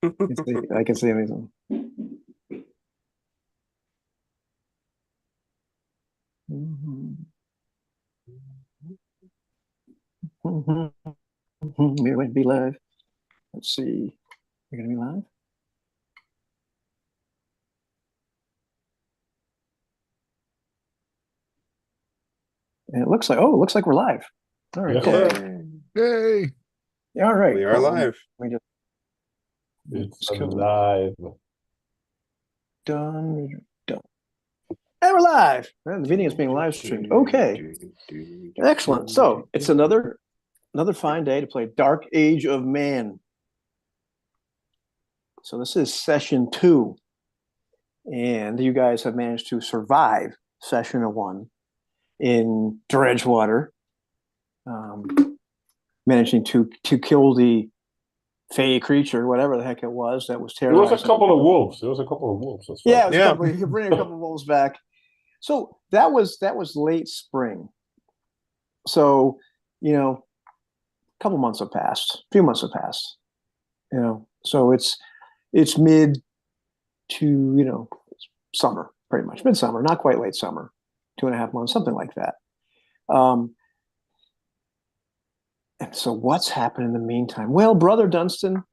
I can see anything. Mhm. Mhm. We're going to be live. Let's see. We're going to be live. And it looks like we're live. All right, Yes, cool. sir. Yay. Yay! Yeah, all right, We are cool. live. Let me It's just go alive. done, done. And we're live. And the video is being live streamed. Okay, excellent. So it's another fine day to play Dark Age of Man. So this is session 2, and you guys have managed to survive session 1 in Dredgewater, managing to kill the fey creature, whatever the heck it was that was There was a terrorizing. couple of wolves. There was a couple of wolves as Yeah, it well. was a Yeah. couple. You bring a couple of wolves back. So that was late spring. So a couple months have passed. A few months have passed. So it's mid to summer, pretty much midsummer, not quite late summer, 2.5 months, something like that. And so what's happened in the meantime? Well, Brother Dunstan,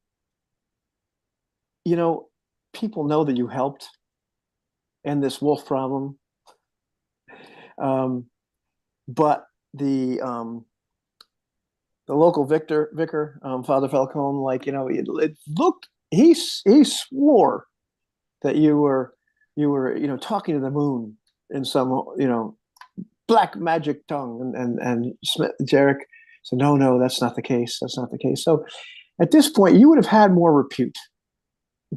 you know, people know that you helped end this wolf problem. But the local vicar, Father Falcone, it looked he swore that you were talking to the moon in some black magic tongue, and Jarek said, no, that's not the case. That's not the case. So at this point, you would have had more repute,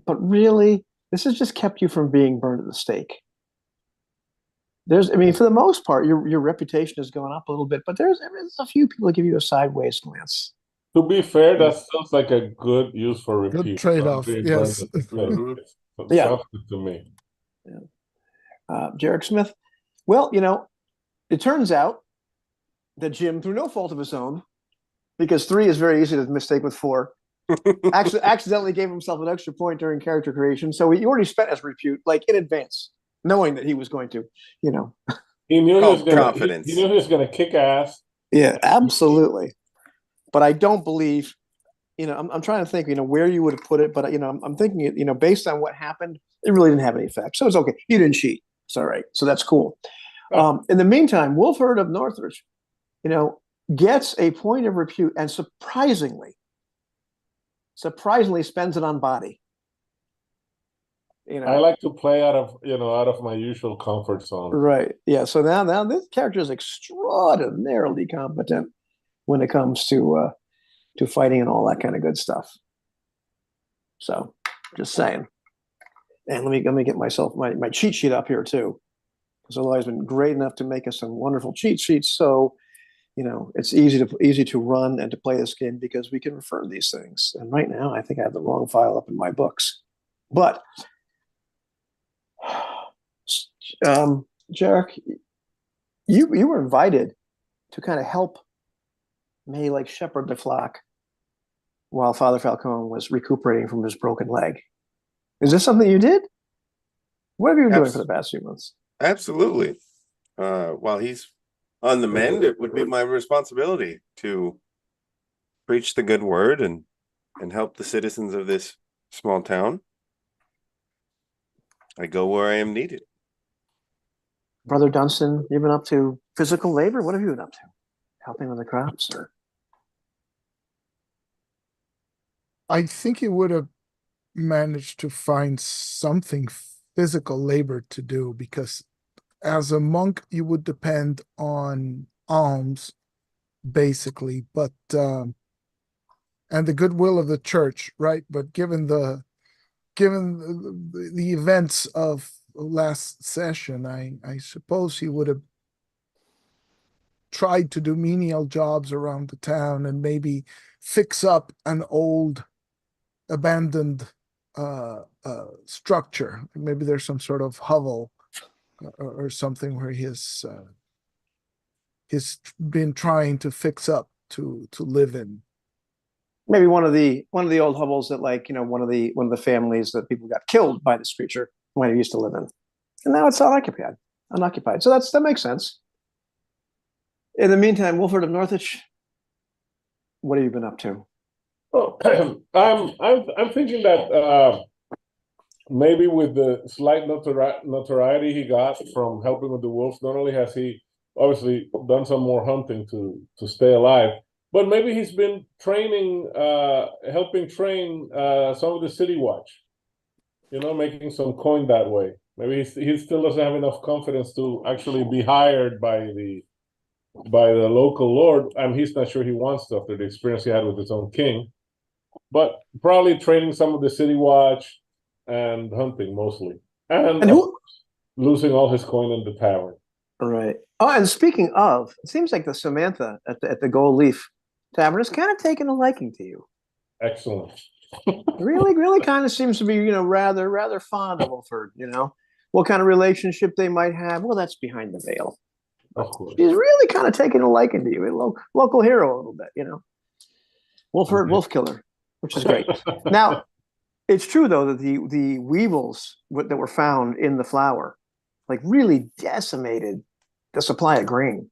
but really, this has just kept you from being burned at the stake. I mean, for the most part, your reputation has gone up a little bit, but there's a few people that give you a sideways glance. To be fair, that sounds like a good use for Good repeat. Not trade-off. being burned Yes. at the stake. Mhm. It Yeah, sounds good to me. yeah. Jarek Smith. Well, it turns out that Jim, through no fault of his own, because 3 is very easy to mistake with 4, actually accidentally gave himself an extra point during character creation. So he already spent his repute like in advance, knowing that he was going to, you know. He knew he was Called gonna. He confidence. knew he was gonna kick ass. Yeah, absolutely. But I don't believe, I'm trying to think, where you would have put it, but I'm thinking it, based on what happened, it really didn't have any effect. So it's okay. You didn't cheat. It's all right. So that's cool. In the meantime, Wolfhard of Northridge, gets a point of repute and surprisingly spends it on body. I like to play out of my usual comfort zone. Right. Yeah. So now this character is extraordinarily competent when it comes to fighting and all that kind of good stuff. So just saying. And let me get myself my cheat sheet up here too, because otherwise been great enough to make us some wonderful cheat sheets. So it's easy to run and to play this game because we can refer to these things. And right now, I think I have the wrong file up in my books. But Jarek, you were invited to kind of help May like shepherd the flock while Father Falcone was recuperating from his broken leg. Is this something you did? What have you been doing for the past few months? Absolutely. While he's on the mend, it would be my responsibility to preach the good word and help the citizens of this small town. I go where I am needed. Brother Dunstan, you've been up to physical labor? What have you been up to? Helping with the crops or I think he would have managed to find something physical labor to do because as a monk, you would depend on alms, basically, but and the goodwill of the church, right? But given the events of last session, I suppose he would have tried to do menial jobs around the town and maybe fix up an old abandoned structure. Maybe there's some sort of hovel or something where he's been trying to fix up to live in. maybe one of the old hovels that, like, one of the families that people got killed by this creature when he used to live in, and now it's unoccupied. So that makes sense. In the meantime, Wilford of Northwich, what have you been up to? Oh, I'm thinking that maybe with the slight notoriety he got from helping with the wolves, not only has he obviously done some more hunting to stay alive, but maybe he's been training, helping train some of the city watch. Making some coin that way. Maybe he still doesn't have enough confidence to actually be hired by the local lord, and he's not sure he wants to after the experience he had with his own king. But probably training some of the city watch and hunting mostly, and who? losing all his coin in the tavern. Right. Oh, and speaking of, it seems like the Samantha at the Gold Leaf Tavern is kind of taking a liking to you. Excellent. Really, really kind of seems to be, rather fond of Wilford. What kind of relationship they might have? Well, that's behind the veil. Of course. She's really kind of taking a liking to you, a local hero a little bit. Wilford, Wolf Killer, which is great. Now, it's true though that the weevils that were found in the flour, like, really decimated the supply of grain,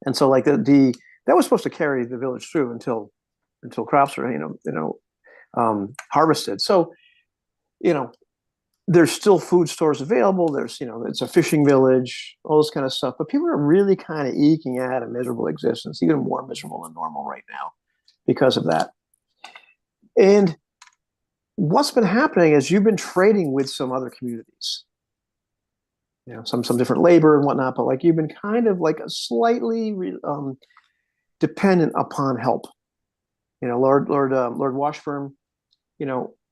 and so, like, the that was supposed to carry the village through until crops were harvested. So, there's still food stores available. There's, it's a fishing village, all this kind of stuff. But people are really kind of eking at a miserable existence, even more miserable than normal right now because of that. And what's been happening is you've been trading with some other communities, some different labor and whatnot, but, like, you've been kind of like a slightly dependent upon help. Lord Washburn,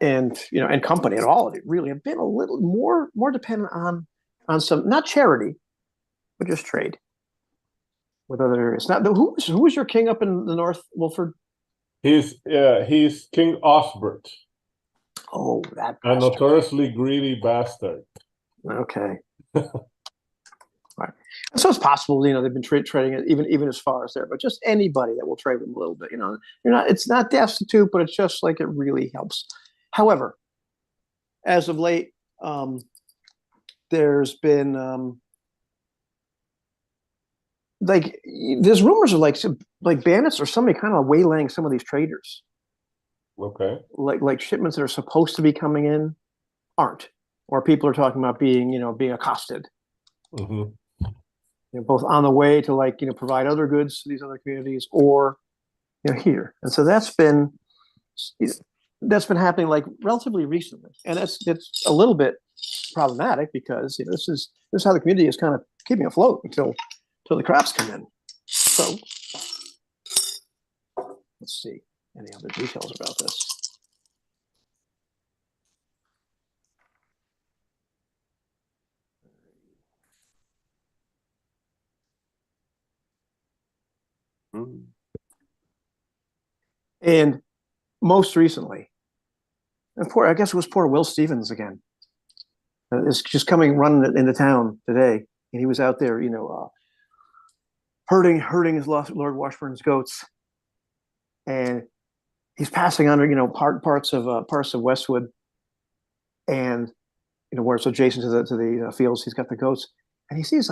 and company and all of it really have been a little more dependent on some, not charity, but just trade with other areas. Now, who was your king up in the north, Wilford? He's King Osbert. Oh, that a bastard. notoriously greedy bastard. Okay. Right. So it's possible, they've been trading it even as far as there, but just anybody that will trade with them a little bit, it's not destitute, but it's just like it really helps. However, as of late, there's been there's rumors of like bandits or somebody kind of waylaying some of these traders. Okay. Like shipments that are supposed to be coming in aren't, or people are talking about being accosted. Mm-hmm. Both on the way to provide other goods to these other communities, or here. And so that's been happening relatively recently, and it's a little bit problematic because this is how the community is kind of keeping afloat until the crops come in. So let's see any other details about this. And most recently, and I guess it was poor Will Stevens again. Is just running into town today, and he was out there, herding his Lord Washburn's goats, and he's passing under, parts of Westwood, and where it's adjacent to the fields. He's got the goats, and he sees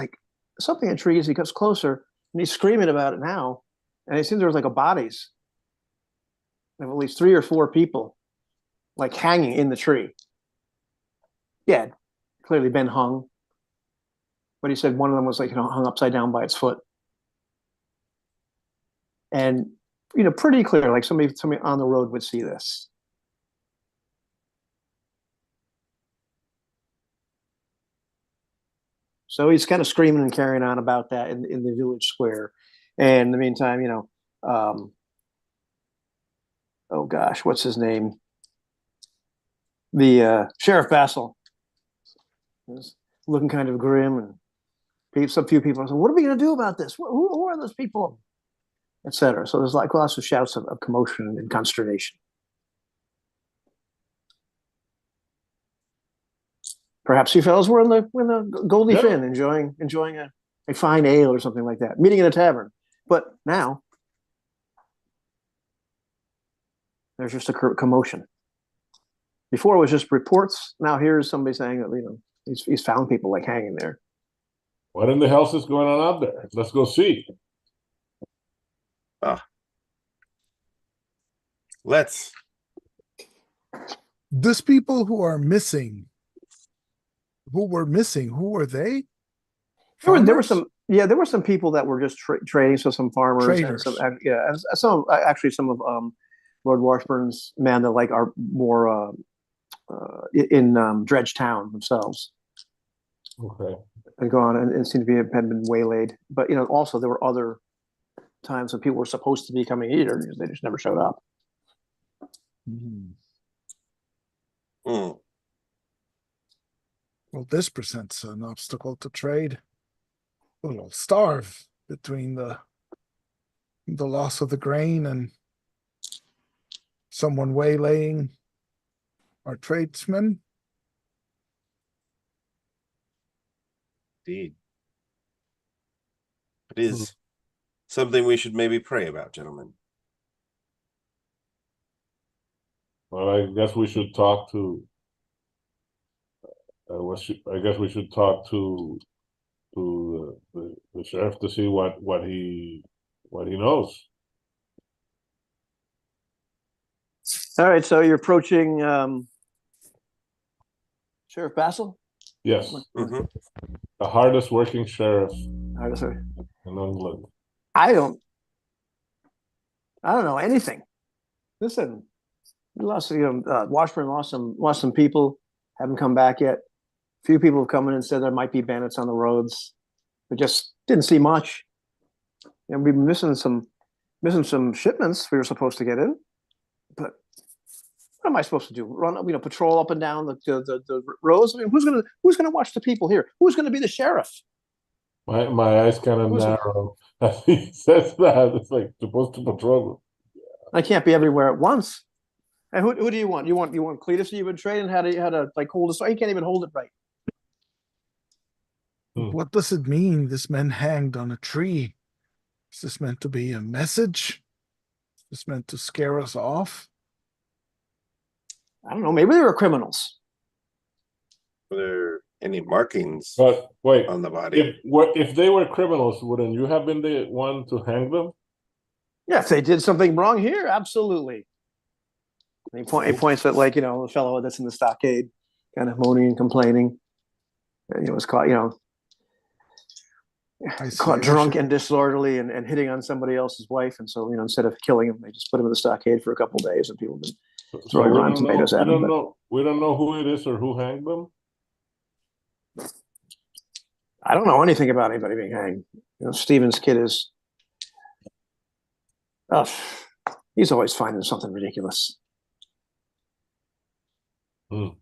something in trees. He gets closer, and he's screaming about it now, and he sees there's a bodies of at least 3 or 4 people hanging in the tree. Yeah, clearly been hung, but he said one of them was hung upside down by its foot, and pretty clear, somebody on the road would see this. So he's kind of screaming and carrying on about that in the village square, and in the meantime, oh gosh, what's his name? The Sheriff Basil is looking kind of grim, and some few people are saying, "What are we going to do about this? Who are those people?" Etc. So there's lots of shouts of commotion and consternation. Perhaps you fellows were in the Gold Leaf Inn enjoying a fine ale or something like that, meeting in a tavern. But now There's just a commotion. Before it was just reports. Now here's somebody saying that he's found people like hanging there. What in the hell is going on out there? Let's go see. Let's. These people who are missing, who were missing, who were they? There were Farmers? there were some people that were just trading. So some farmers Traders. and some actually some of Lord Washburn's men that like are more in Dredgetown themselves Okay. had gone and seemed to be had been waylaid. But also there were other times when people were supposed to be coming here, they just never showed up. Hmm. Well, this presents an obstacle to trade. We'll starve between the loss of the grain and someone waylaying our tradesmen. Indeed. It is something we should maybe pray about, gentlemen. Well, I guess we should talk to. I guess we should talk to the sheriff to see what he knows. All right, so you're approaching Sheriff Bassel. Yes, Mm-hmm. the hardest working sheriff All right, sorry. in England. I don't know anything. Listen, we lost Washburn lost some people, haven't come back yet. A few people have come in and said there might be bandits on the roads, but just didn't see much. And we've been missing some shipments we were supposed to get in. But what am I supposed to do? Run, patrol up and down the roads? I mean, who's gonna watch the people here? Who's gonna be the sheriff? My eyes kind of narrow as he says that. It's like supposed to patrol. I can't be everywhere at once. And who do you want? You want Cletus to even trade and how to like hold us? He can't even hold it right. What does it mean? This man hanged on a tree. Is this meant to be a message? Is this meant to scare us off? I don't know. Maybe they were criminals. Were there any markings But wait, on the body? if they were criminals, wouldn't you have been the one to hang them? Yeah, if they did something wrong here, absolutely. And he points at the fellow that's in the stockade, kind of moaning and complaining. And, was caught caught drunk and disorderly and hitting on somebody else's wife, and so instead of killing him, they just put him in the stockade for a couple of days, and people have been throwing rotten tomatoes at him. We don't know who it is or who hanged them. I don't know anything about anybody being hanged. Stephen's kid is. He's always finding something ridiculous.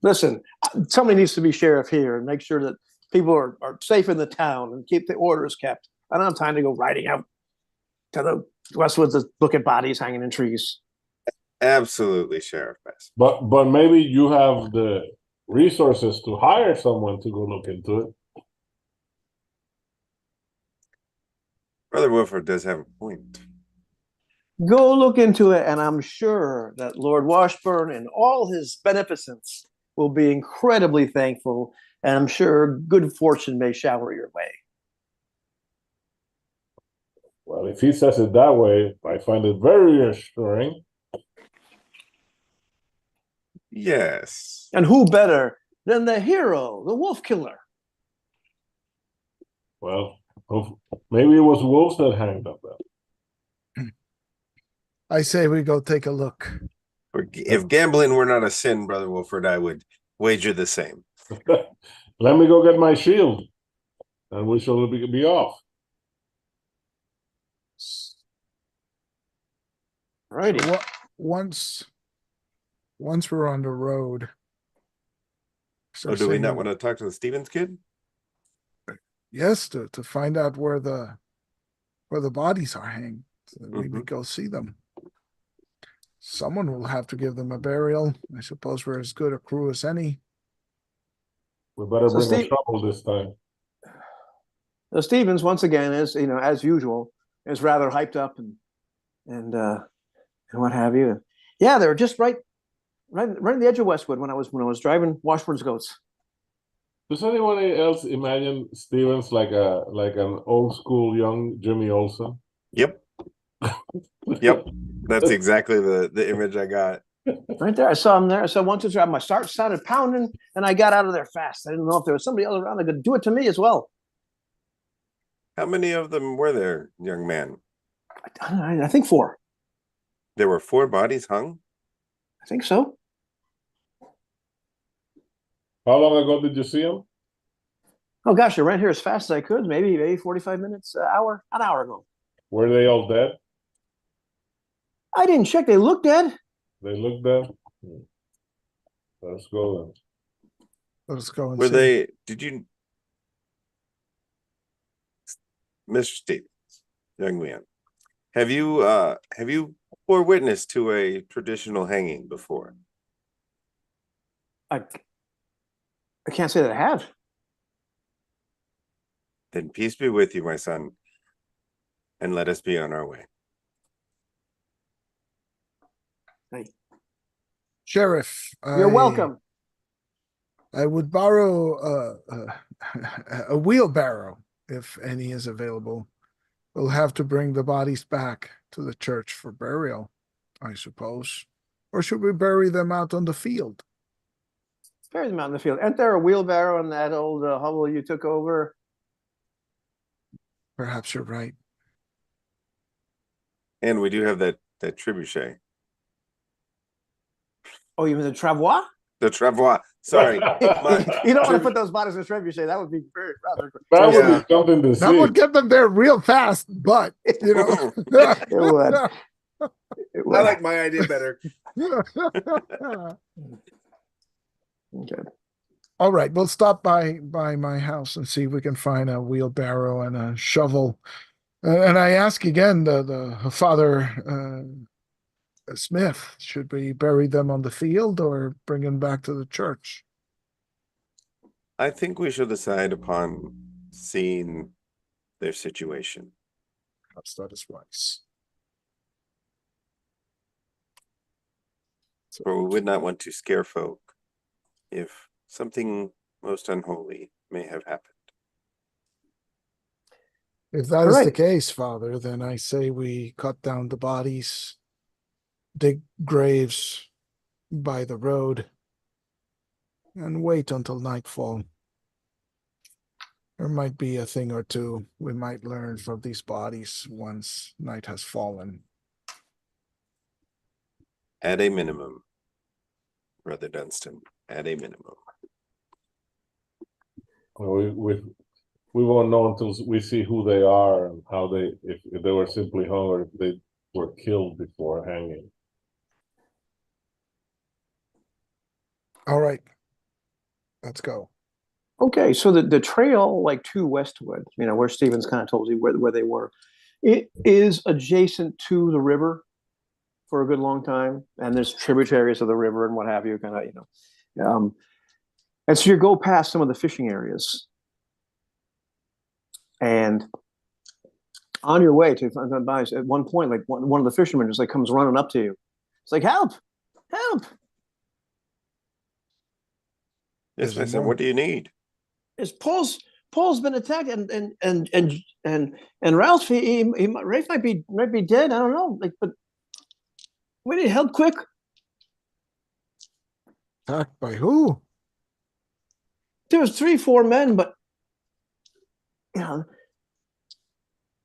Listen, somebody needs to be sheriff here and make sure that people are safe in the town and keep the orders kept. I don't have time to go riding out to the Westwoods to look at bodies hanging in trees. Absolutely, Sheriff Bass. But maybe you have the resources to hire someone to go look into it. Brother Wilford does have a point. Go look into it, and I'm sure that Lord Washburn and all his beneficence will be incredibly thankful, and I'm sure good fortune may shower your way. Well, if he says it that way, I find it very reassuring. Yes. And who better than the hero, the wolf killer? Well, maybe it was wolves that hanged up there. I say we go take a look. If gambling were not a sin, Brother Wilford, I would wager the same. Let me go get my shield, and we shall be off. Righty. So once we're on the road. So do we not want to talk to the Stevens kid? Yes, to find out where the bodies are hanged, so that we may go see them. Someone will have to give them a burial. I suppose we're as good a crew as any. We better bring a shovel this time. So Stevens, once again, is as usual, is rather hyped up and what have you. Yeah, they were just right on the edge of Westwood when I was driving Washburn's goats. Does anyone else imagine Stevens like an old school young Jimmy Olsen? Yep. Yep. That's exactly the image I got. Right there, I saw him there. I saw 1, 2, 3. My heart started pounding, and I got out of there fast. I didn't know if there was somebody else around that could do it to me as well. How many of them were there, young man? I think 4. There were 4 bodies hung? I think so. How long ago did you see him? Oh gosh, I ran here as fast as I could. Maybe 45 minutes, an hour ago. Were they all dead? I didn't check. They looked dead. They looked dead. Let's go then. Let's go and Were see. they, did you, Mr. Stevens, young man, have you bore witness to a traditional hanging before? I can't say that I have. Then peace be with you, my son, and let us be on our way. Sheriff, You're welcome. I would borrow a wheelbarrow if any is available. We'll have to bring the bodies back to the church for burial, I suppose. Or should we bury them out on the field? Bury them out in the field. Ain't there a wheelbarrow in that old hovel you took over? Perhaps you're right. And we do have that trebuchet. Oh, you mean the travois? The travois. Sorry. You don't want to put those bodies in a trebuchet. That would be very rather. That would Yeah. be something to That see. would get them there real fast, but you know. It would. It would. I like my idea better. Okay. All right, we'll stop by my house and see if we can find a wheelbarrow and a shovel. And I ask again, the Father Smith, should we bury them on the field or bring them back to the church? I think we should decide upon seeing their situation. Perhaps that is wise. For we would not want to scare folk if something most unholy may have happened. If that is the Right. case, Father, then I say we cut down the bodies, dig graves by the road, and wait until nightfall. There might be a thing or two we might learn from these bodies once night has fallen. At a minimum, Brother Dunstan, at a minimum. We won't know until we see who they are and how if they were simply hung or if they were killed before hanging. All right, let's go. Okay, so the trail like to Westwood, where Stevens kind of told you where they were, it is adjacent to the river for a good long time, and there's tributaries of the river and what have you, and so you go past some of the fishing areas, and on your way to at one point, like one of the fishermen just like comes running up to you. It's like, help, help. Yes, Is my it son, more? what do you need? Is Paul's been attacked, and Ralph Rafe might be dead. I don't know, but we need help quick. Attacked by who? There was 3-4 men, but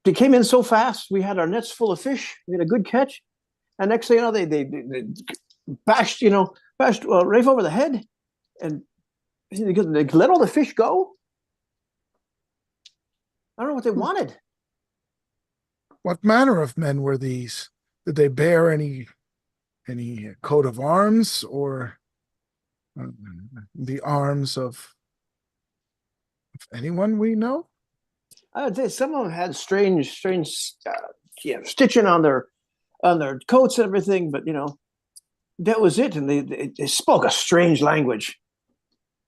they came in so fast. We had our nets full of fish. We had a good catch, and next thing you know, they bashed Rafe over the head, and they let all the fish go. I don't know what they wanted. What manner of men were these? Did they bear any coat of arms or the arms of anyone we know? Some of them had strange stitching on their coats and everything, but that was it. And they spoke a strange language.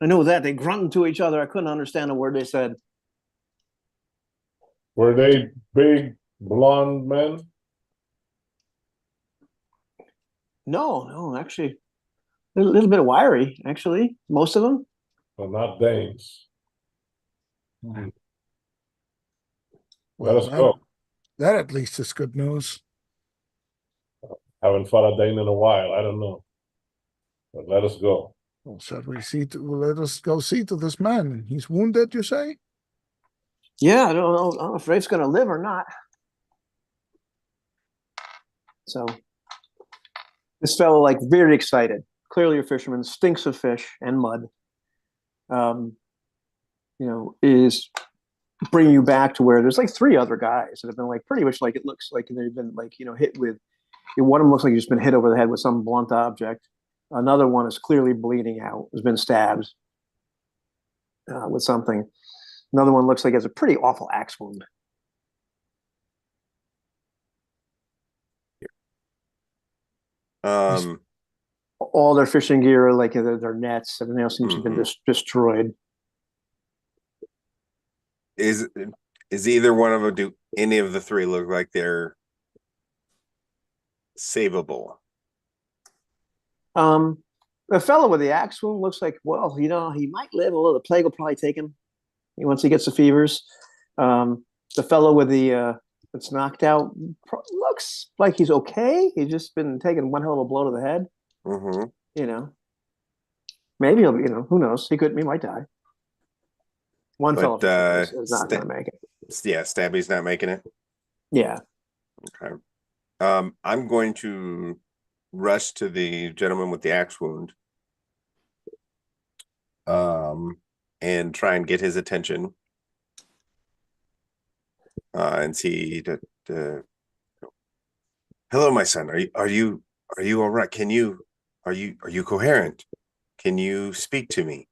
I know that they grunted to each other. I couldn't understand a word they said. Were they big blonde men? No, actually, a little bit wiry, actually, most of them. But not dames. Let Well, us go. that at least is good news. Haven't fought a dame in a while. I don't know. But let us go. Well, shall we see let us go see to this man. He's wounded, you say? Yeah, I don't know if Rafe's gonna live or not. So this fellow, like, very excited. Clearly a fisherman, stinks of fish and mud. Is bringing you back to where there's like three other guys that have been like pretty much like it looks like they've been like hit with. One of them looks like he's been hit over the head with some blunt object. Another one is clearly bleeding out. Has been stabbed with something. Another one looks like he has a pretty awful axe wound. All their fishing gear, like their nets, everything else seems to have been destroyed. Is either one of them, do any of the three look like they're savable? The fellow with the axe wound looks like, well, he might live, although the plague will probably take him once he gets the fevers. The fellow with the that's knocked out looks like he's okay. He's just been taking one hell of a blow to the head. Maybe he'll, who knows? He might die. One fellow is not going to make it. Yeah, Stabby's not making it. Yeah. Okay. I'm going to rush to the gentleman with the axe wound. And try and get his attention. And see that. Hello, my son. Are you all right? Are you coherent? Can you speak to me?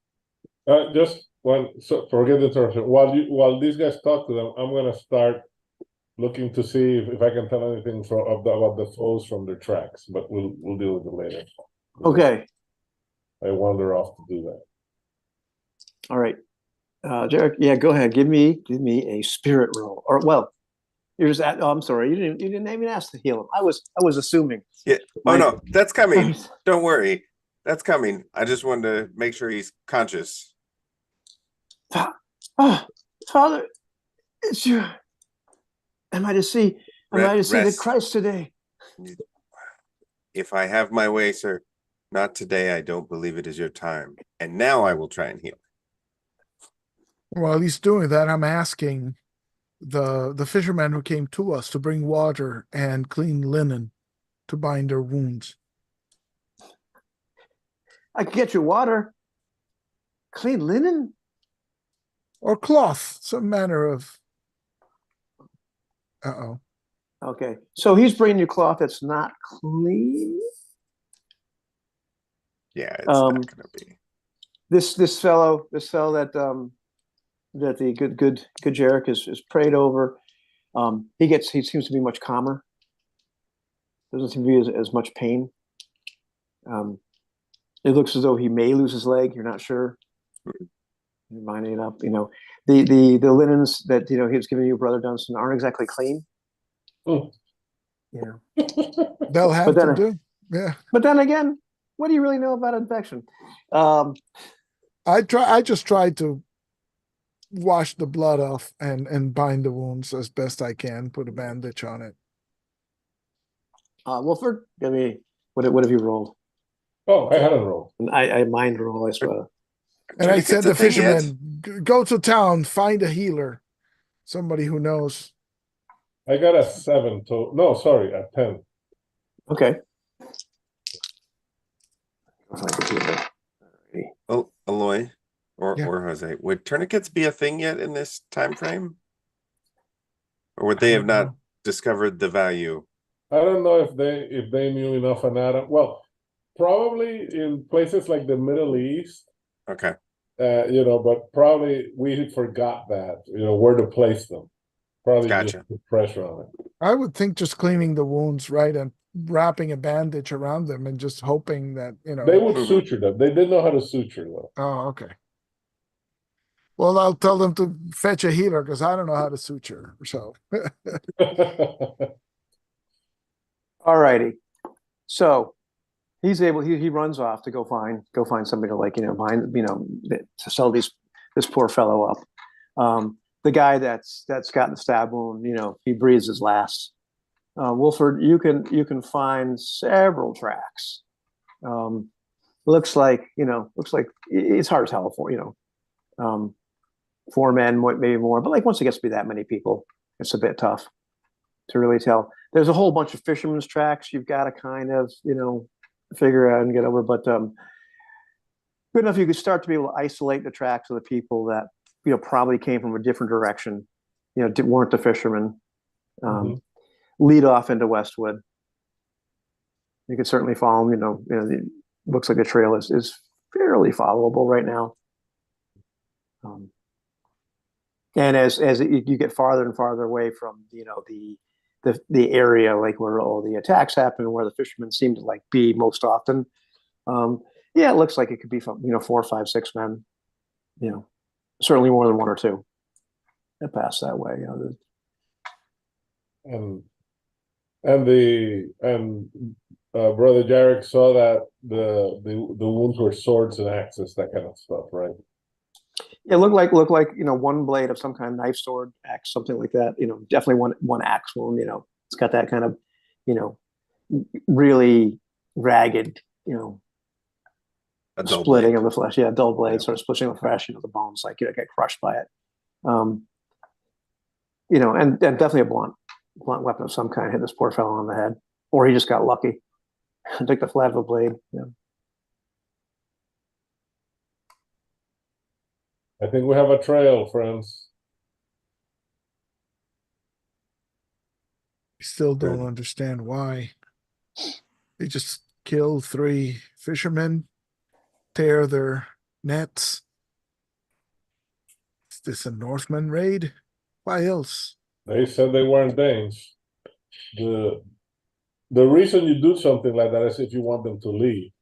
Just one. So forget the interruption. While these guys talk to them, I'm gonna start looking to see if I can tell anything about the foes from their tracks. But we'll deal with it later. Okay. I wander off to do that. All right. Jarek, yeah, go ahead. Give me a spirit roll. Or, well, you're just oh, I'm sorry. You didn't even ask to heal him. I was assuming. Yeah. Oh, no, that's coming. Don't worry. That's coming. I just wanted to make sure he's conscious. Father, it's you. Am I to see the Christ today? If I have my way, sir, not today. I don't believe it is your time. And now I will try and heal. While he's doing that, I'm asking the fisherman who came to us to bring water and clean linen to bind their wounds. I could get you water, clean linen, or cloth, some manner of. Okay, so he's bringing you cloth that's not clean. Yeah, it's not gonna be. This fellow that that the good Jarek is prayed over. He seems to be much calmer. Doesn't seem to be as much pain. It looks as though he may lose his leg. You're not sure. You're minding it up. The linens that he was giving you, Brother Dunstan, aren't exactly clean. They'll have to do. Yeah. But then again, what do you really know about infection? I just tried to wash the blood off and bind the wounds as best I can, put a bandage on it. Wolford, give me what have you rolled? Oh, I hadn't rolled. I mind roll, I suppose. And I said to the fisherman, go to town, find a healer, somebody who knows. I got a 7 to no, sorry, a 10. Okay. Oh, Aloy or Jose, would tourniquets be a thing yet in this time frame? Or would they have not discovered the value? I don't know if they knew enough anatomy. Well, probably in places like the Middle East. Okay. But probably we forgot that, where to place them. Probably gotcha. Just put pressure on it. I would think just cleaning the wounds, right, and wrapping a bandage around them and just hoping that, They would suture them. They didn't know how to suture them. Oh, okay. Well, I'll tell them to fetch a healer because I don't know how to suture. So. All righty. So he's able. He runs off to go find somebody to like find to sell this poor fellow up. The guy that's got the stab wound, he breathes his last. Wolford, you can find several tracks. Looks like it's hard to tell for 4 men, maybe more, but like once it gets to be that many people, it's a bit tough to really tell. There's a whole bunch of fishermen's tracks you've got to kind of figure out and get over, but good enough you could start to be able to isolate the tracks of the people that probably came from a different direction, weren't the fishermen. Lead off into Westwood. You could certainly follow them. It looks like the trail is fairly followable right now. And as you get farther and farther away from the area like where all the attacks happen and where the fishermen seem to like be most often, it looks like it could be 4, 5, 6 men. Certainly more than 1 or 2 that pass that way. Brother Jarek saw that the wounds were swords and axes, that kind of stuff, right? It looked like one blade of some kind of knife, sword, axe, something like that. Definitely one axe wound. It's got that kind of really ragged A dull splitting blade. of the flesh. Yeah, dull blade, Yeah. sort of splitting the flesh, the bones, like get crushed by it. And definitely a blunt weapon of some kind hit this poor fellow on the head, or he just got lucky and took the flat of a blade. I think we have a trail, friends. I still don't Good. understand why. They just kill 3 fishermen, tear their nets. Is this a Northman raid? Why else? They said they weren't Danes. The reason you do something like that is if you want them to leave.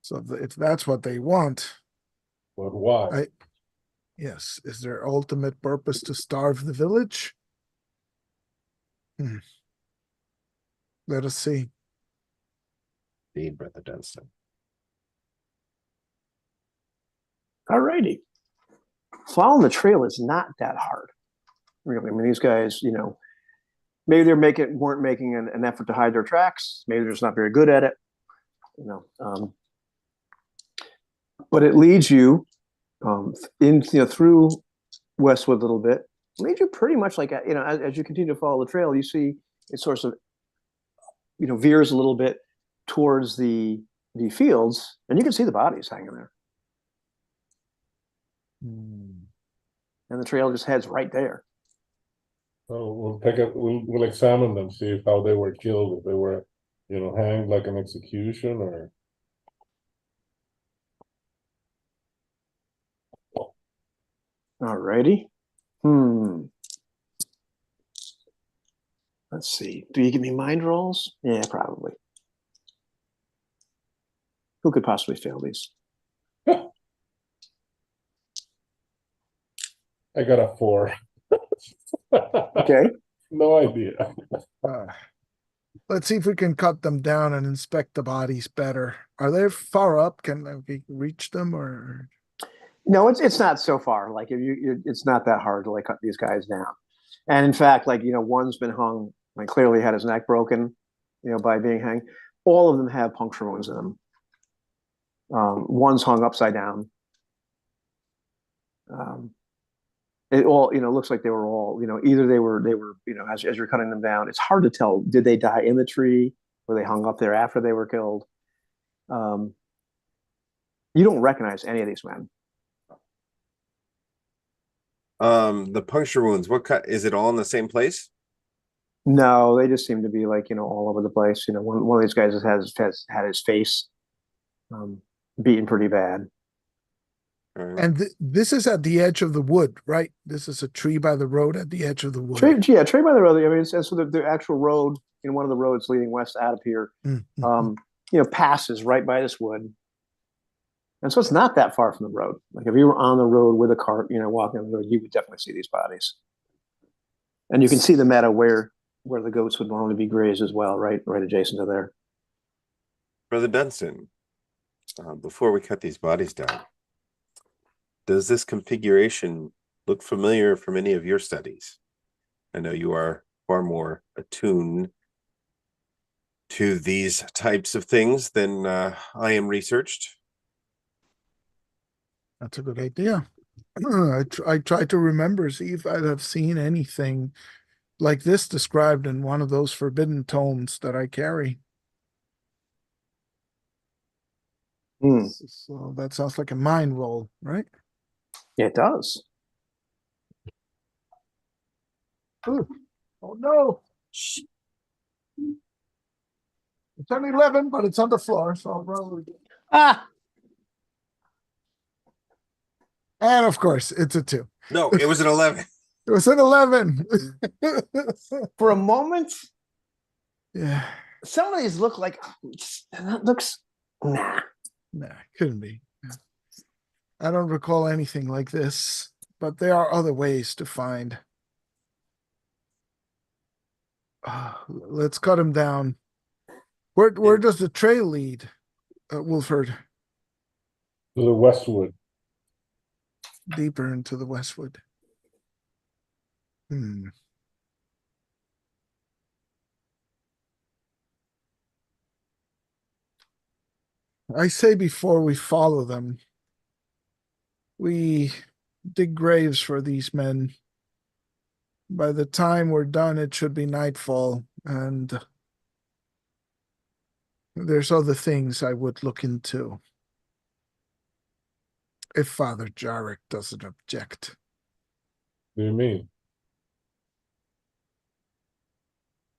So if that's what they want, But why? yes, is their ultimate purpose to starve the village? Let us see. Indeed, Brother Dunstan. All righty. Following the trail is not that hard. Really, I mean, these guys, maybe weren't making an effort to hide their tracks. Maybe they're just not very good at it. But it leads you through Westwood a little bit. It leads you pretty much like as you continue to follow the trail, you see it sort of veers a little bit towards the fields, and you can see the bodies hanging there. And the trail just heads right there. So we'll examine them, see how they were killed, if they were, hanged like an execution or. All righty. Let's see. Do you give me mind rolls? Yeah, probably. Who could possibly fail these? I got a 4. Okay. No idea. Let's see if we can cut them down and inspect the bodies better. Are they far up? Can we reach them or? No, it's not so far. Like it's not that hard to like cut these guys down. And in fact, one's been hung, like clearly had his neck broken, by being hanged. All of them have puncture wounds in them. One's hung upside down. It all, looks like they were all, either they were, as you're cutting them down, it's hard to tell. Did they die in the tree? Were they hung up there after they were killed? You don't recognize any of these men. The puncture wounds, what kind, is it all in the same place? No, they just seem to be like, all over the place. One of these guys has had his face beaten pretty bad. Right. And this is at the edge of the wood, right? This is a tree by the road at the edge of the wood. Tree by the road. I mean, so the actual road, one of the roads leading west out of here, passes right by this wood. And so it's not that far from the road. Like if you were on the road with a cart, walking on the road, you would definitely see these bodies. And you can see the meadow where where the goats would normally be grazed as well, right? Right adjacent to there. Brother Dunstan, before we cut these bodies down, does this configuration look familiar from any of your studies? I know you are far more attuned to these types of things than I am researched. That's a good idea. I try to remember, see if I'd have seen anything like this described in one of those forbidden tomes that I carry. Hmm. So that sounds like a mind roll, right? Yeah, it does. Ooh. Oh no. It's only 11, but it's on the floor, so I'll roll it. Ah, And of course, it's a 2. No, it was an 11. It was an 11. for a moment, Yeah. some of these look like that looks nah. Nah, couldn't be. I don't recall anything like this, but there are other ways to find. Let's cut him down. Where does the trail lead, Wolford? To the westwood. Deeper into the westwood. Hmm. I say before we follow them, we dig graves for these men. By the time we're done, it should be nightfall, and there's other things I would look into. If Father Jarek doesn't object. What do you mean?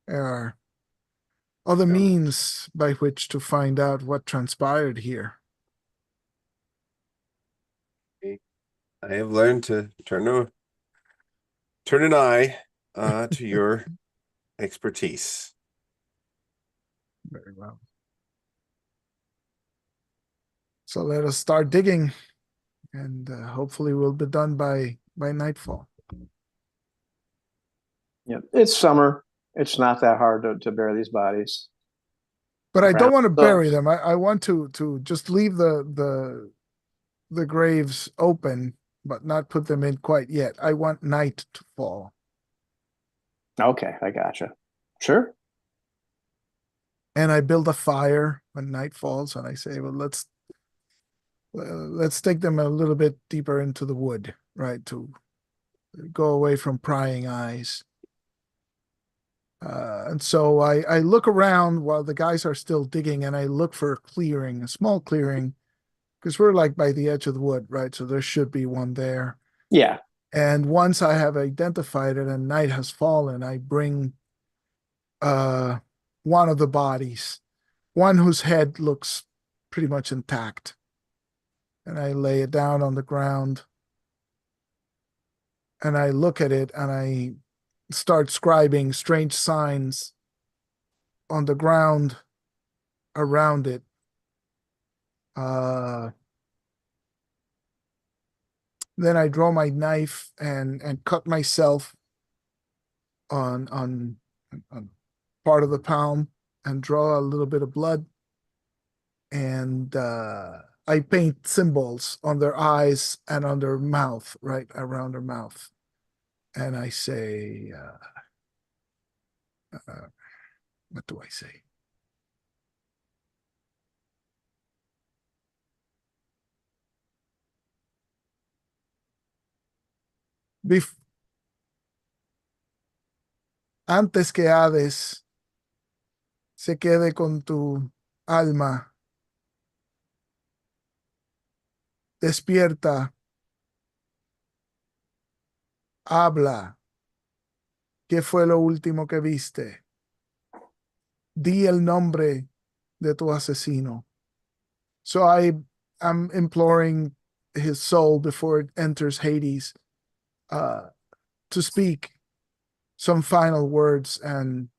There are other means by which to find out what transpired here. I have learned to turn an eye to your expertise. Very well. So let us start digging, and hopefully we'll be done by nightfall. Yeah, it's summer. It's not that hard to bury these bodies. But I don't want to So- bury them. I want to just leave the graves open, but not put them in quite yet. I want night to fall. Okay, I gotcha. Sure. And I build a fire when night falls, and I say, well, let's take them a little bit deeper into the wood, right? To go away from prying eyes. And so I look around while the guys are still digging, and I look for a clearing, a small clearing, because we're like by the edge of the wood, right? So there should be one there. Yeah. And once I have identified it and night has fallen, I bring one of the bodies, one whose head looks pretty much intact. And I lay it down on the ground. And I look at it and I start scribing strange signs on the ground around it. Then I draw my knife and cut myself on part of the palm and draw a little bit of blood. And I paint symbols on their eyes and on their mouth, right around their mouth. And I say, what do I say? Antes que Hades se quede con tu alma, despierta, habla. ¿Qué fue lo último que viste? Di el nombre de tu asesino. So I'm imploring his soul before it enters Hades to speak some final words and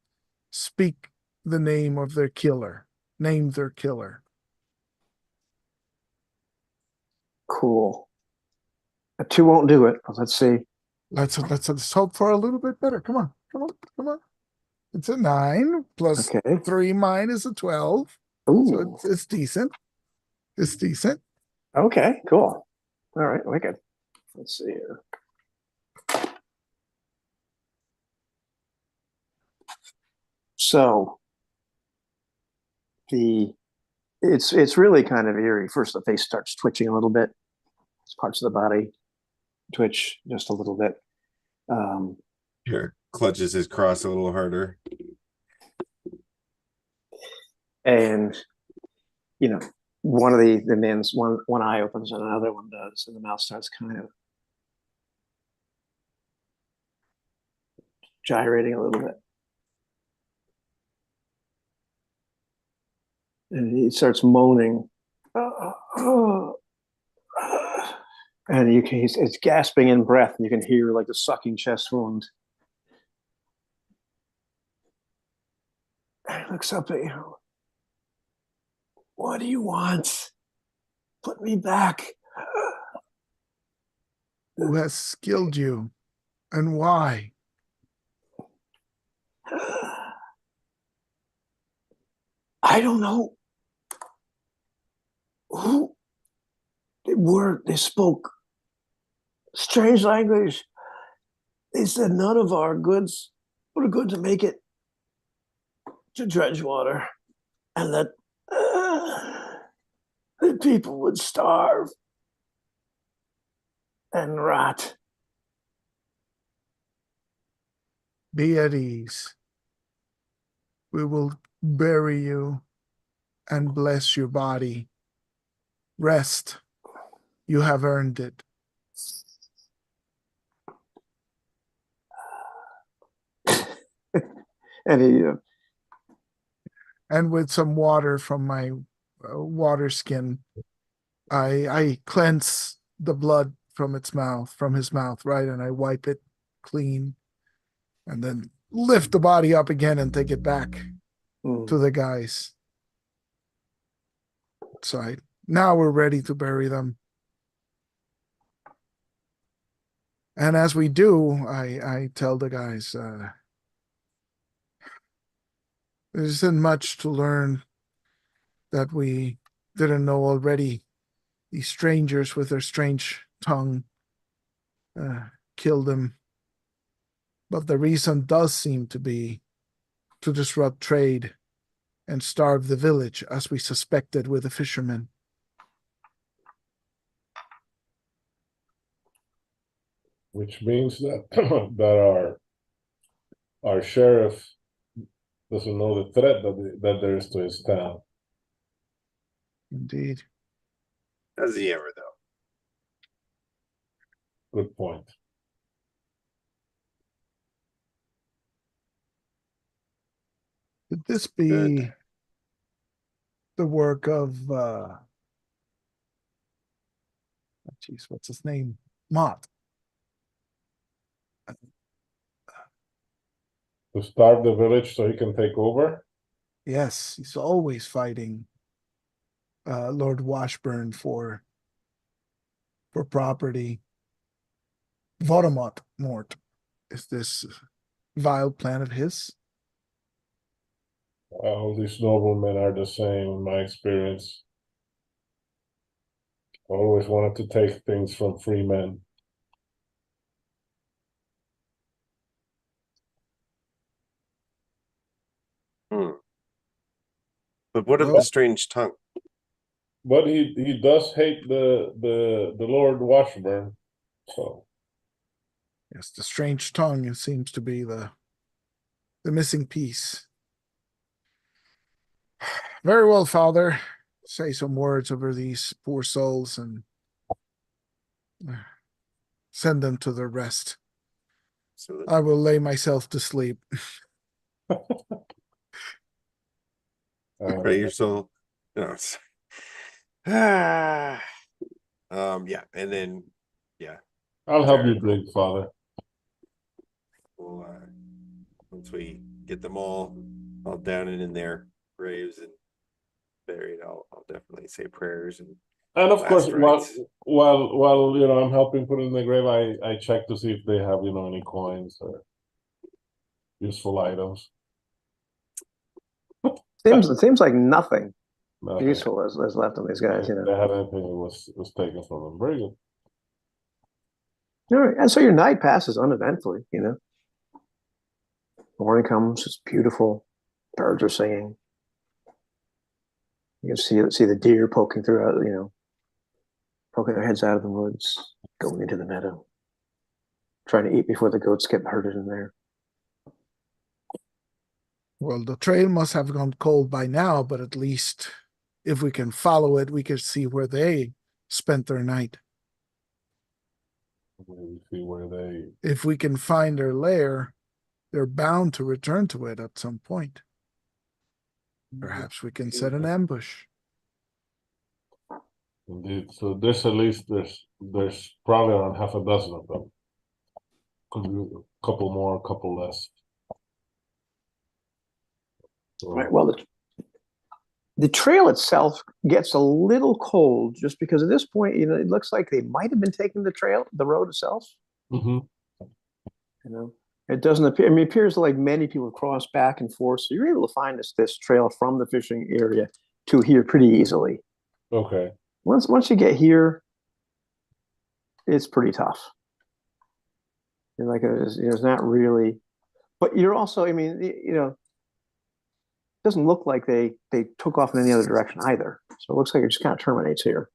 speak the name of their killer. Name their killer. Cool. A 2 won't do it. Let's see. Let's hope for a little bit better. Come on. It's a 9 plus Okay. 3 mine is a 12. So Ooh. it's decent. It's decent. Okay. Cool. All right. Wicked. Let's see here. So it's really kind of eerie. First, the face starts twitching a little bit. Parts of the body twitch just a little bit. Here, clutches his cross a little harder. And one of the man's one eye opens and another one does, and the mouth starts kind of gyrating a little bit. And he starts moaning. And it's gasping in breath, and you can hear like the sucking chest wound. And he looks up at you. What do you want? Put me back. Who has skilled you and why? I don't know who they spoke strange language. They said none of our goods were good to make it to Dredgewater, and that the people would starve and rot. Be at ease. We will bury you and bless your body. Rest. You have earned it. And he And with some water from my water skin, I cleanse the blood from his mouth, right? And I wipe it clean and then lift the body up again and take it back to the guys. So now we're ready to bury them. And as we do, I tell the guys, there isn't much to learn that we didn't know already. These strangers with their strange tongue killed them. But the reason does seem to be to disrupt trade and starve the village, as we suspected with the fishermen. Which means that that our sheriff doesn't know the threat that there is to his town. Indeed. Does he ever, though? Good point. Could this be Good. the work of what's his name? Mott. To starve the village so he can take over? Yes, he's always fighting Lord Washburn for property. Voldemort Mort. Is this vile plan of his? All these noblemen are the same in my experience. Always wanted to take things from free men. But what of Well- the strange tongue? But he does hate the Lord Washburn. So Yes, the strange tongue seems to be the missing piece. Very well, Father. Say some words over these poor souls and send them to their rest. So I will lay myself to sleep. right, you're so it's yeah, and then I'll help you drink, Father. we'll once we get them all down and in their graves and buried, I'll definitely say prayers and And of course, last rites. while I'm helping put in the grave, I check to see if they have any coins or useful items. it seems like nothing Nothing. useful is left on these guys, you know. They had anything that was taken from them. Very good. All right, and so your night passes uneventfully, you know. Morning comes, it's beautiful. Birds are singing. You can see the deer poking through, you know, poking their heads out of the woods, going into the meadow, trying to eat before the goats get herded in there. Well, the trail must have gone cold by now, but at least if we can follow it, we can see where they spent their night. We see where they. If we can find their lair, they're bound to return to it at some point. Perhaps we can set an ambush. Indeed. So there's at least there's probably around half a dozen of them. Could be a couple more, a couple less. So, Right. Well, the trail itself gets a little cold just because at this point, you know, it looks like they might have been taking the road itself. mhm. You know, it doesn't appear. I mean, it appears like many people cross back and forth, so you're able to find this trail from the fishing area to here pretty easily. Okay. Once you get here, it's pretty tough. You're like, it's not really, but you're also, I mean, you know, it doesn't look like they took off in any other direction either. So it looks like it just kind of terminates here.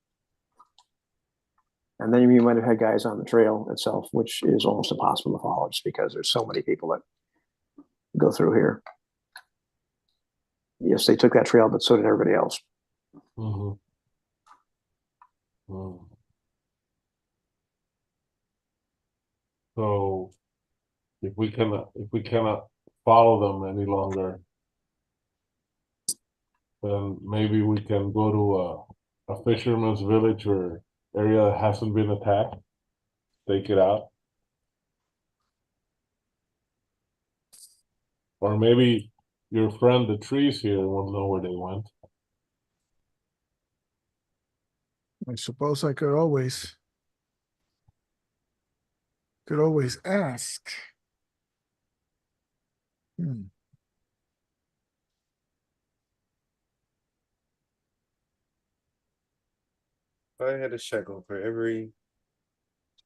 And then you might have had guys on the trail itself, which is almost impossible to follow just because there's so many people that go through here. Yes, they took that trail, but so did everybody else. Mm-hmm. Mm. So if we cannot follow them any longer, then maybe we can go to a fisherman's village or area that hasn't been attacked, take it out. Or maybe your friend the trees here will know where they went. I suppose I could always ask. Hmm. I had a shekel for every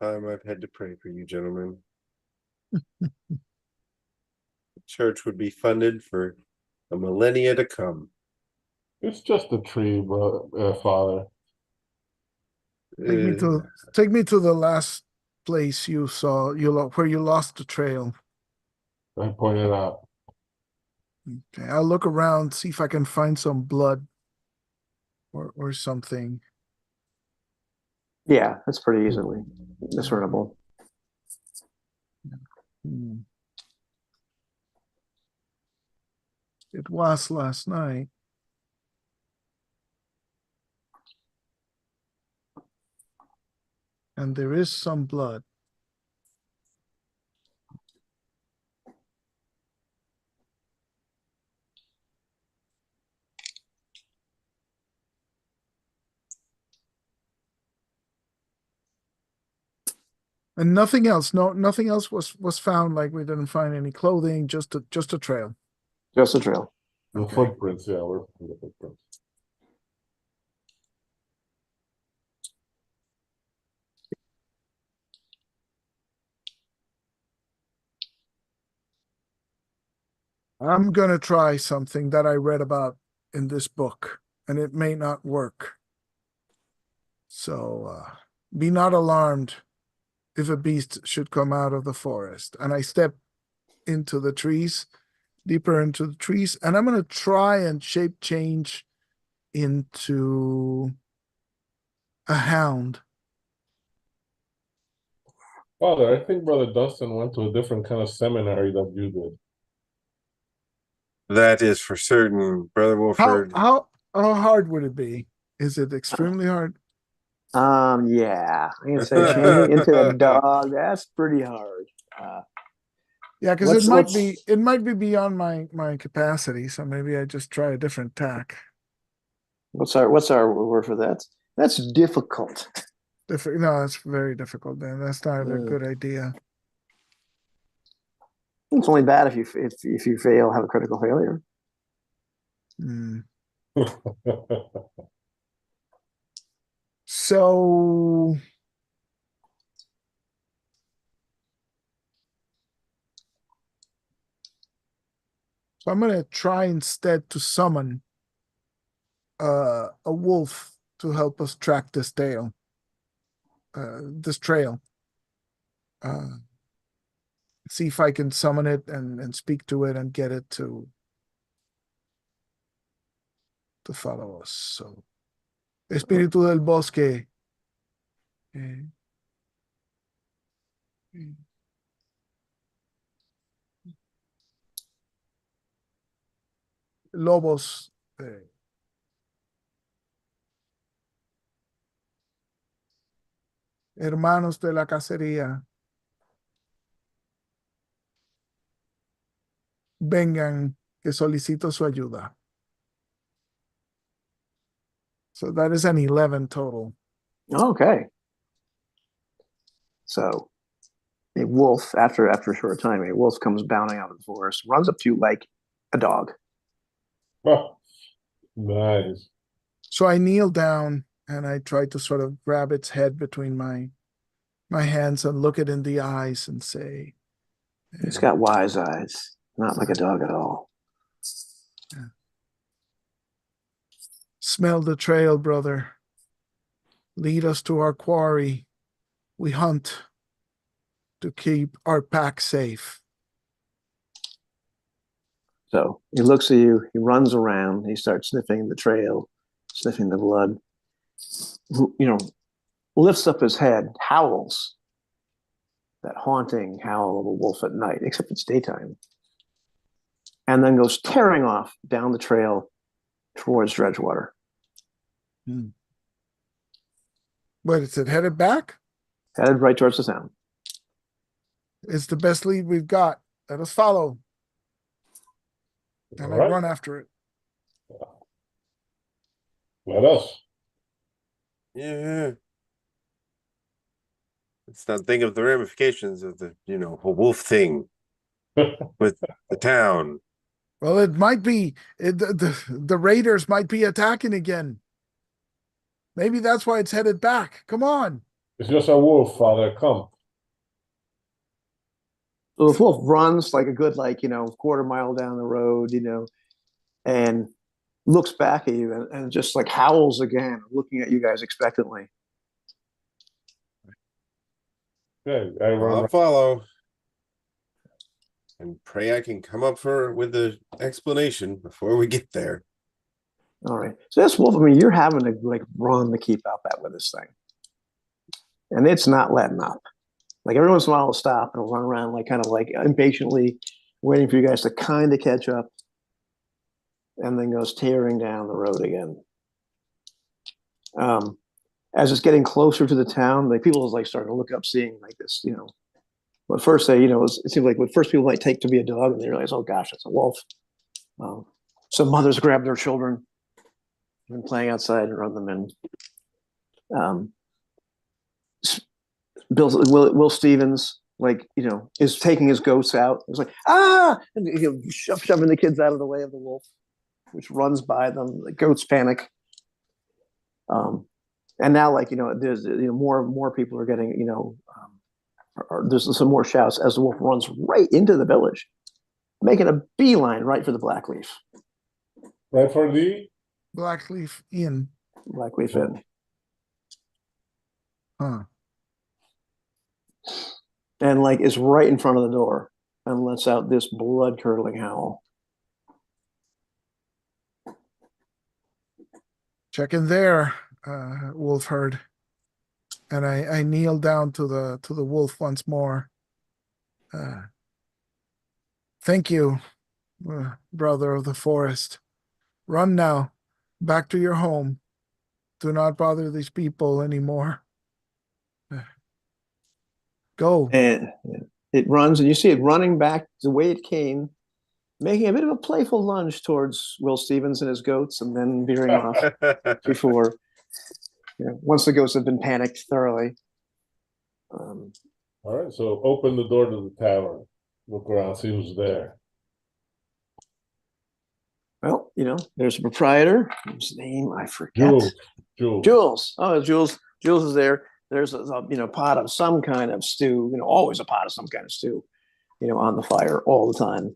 time I've had to pray for you, gentlemen. The church would be funded for a millennia to come. It's just a tree, Father. Take me to the last place you saw where you lost the trail. I pointed out. Okay, I'll look around, see if I can find some blood or something. Yeah, that's pretty easily discernible. Hmm. It was last night. And there is some blood. And nothing else. No, nothing else was found. Like we didn't find any clothing. Just a trail. Just a trail. The Okay. footprints, yeah, we're from the footprints. I'm gonna try something that I read about in this book, and it may not work. So be not alarmed if a beast should come out of the forest. And I step into the trees, deeper into the trees, and I'm gonna try and shape change into a hound. Father, I think Brother Dustin went to a different kind of seminary that you did. That is for certain, Brother Wolford. How hard would it be? Is it extremely hard? Yeah, I'm gonna say changing into a dog. That's pretty hard. Yeah, because Let's- it might be beyond my capacity. So maybe I just try a different tack. What's our word for that? That's difficult. No, it's very difficult. Then that's not a Mm. good idea. It's only bad if you fail, have a critical failure. Hmm. So I'm gonna try instead to summon a wolf to help us track this trail. This trail. See if I can summon it and speak to it and get it to follow us. So, Espíritu del Bosque. eh, Lobos. Hermanos de la cacería. Vengan, que solicito su ayuda. So that is an 11 total. Okay. So a wolf, after a short time, a wolf comes bounding out of the forest, runs up to you like a dog. Oh, nice. So I kneel down and I try to sort of grab its head between my hands and look it in the eyes and say, It's got wise eyes, not like a dog at all. smell the trail, brother. Lead us to our quarry. We hunt to keep our pack safe. So he looks at you, he runs around, he starts sniffing the trail, sniffing the blood, lifts up his head, howls, that haunting howl of a wolf at night, except it's daytime, and then goes tearing off down the trail towards Dredgewater. Wait, is it headed back? Headed right towards the town. It's the best lead we've got. Let us follow. And All I right. run after it. Let us. Yeah. Let's not think of the ramifications of the, whole wolf thing with the town. Well, it might be the raiders might be attacking again. Maybe that's why it's headed back. Come on. It's just a wolf, Father. Come. So the wolf runs like a good, quarter mile down the road, and looks back at you and just like howls again, looking at you guys expectantly. Okay, I'll follow. And pray I can come up with an explanation before we get there. All right. So this wolf, you're having to run to keep up with this thing. And it's not letting up. Like every once in a while it'll stop and it'll run around kind of impatiently waiting for you guys to kind of catch up, and then goes tearing down the road again. As it's getting closer to the town, people starting to look up, seeing this, But first it seems like what first people might take to be a dog, and they realize, oh gosh, it's a wolf. Some mothers grab their children and playing outside and run them in. Will Stevens, is taking his goats out. It's like, and shoving the kids out of the way of the wolf, which runs by them. The goats panic. And now, there's more people are getting, there's some more shouts as the wolf runs right into the village, making a beeline right for the Blackleaf. Right for the Blackleaf Inn. Blackleaf Inn. Huh. And is right in front of the door and lets out this blood-curdling howl. Check in there, wolf herd. And I kneel down to the wolf once more. Thank you, brother of the forest. Run now, back to your home. Do not bother these people anymore. Go. And it runs, and you see it running back the way it came, making a bit of a playful lunge towards Will Stevens and his goats, and then veering off before, once the goats have been panicked thoroughly. All right, so open the door to the tavern. Look around, see who's there. Well, there's a proprietor whose name I forget. Jules. Jules. Oh, Jules. Jules is there. There's a pot of some kind of stew. Always a pot of some kind of stew. On the fire all the time.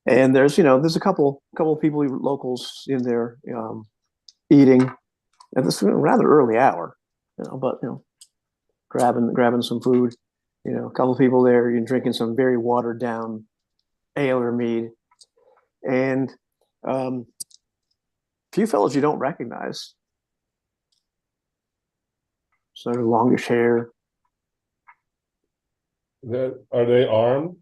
And there's a couple people, locals in there eating at this rather early hour. But grabbing some food. A couple people there, drinking some very watered down ale or mead, and a few fellows you don't recognize. Sort of longish hair. Are they armed?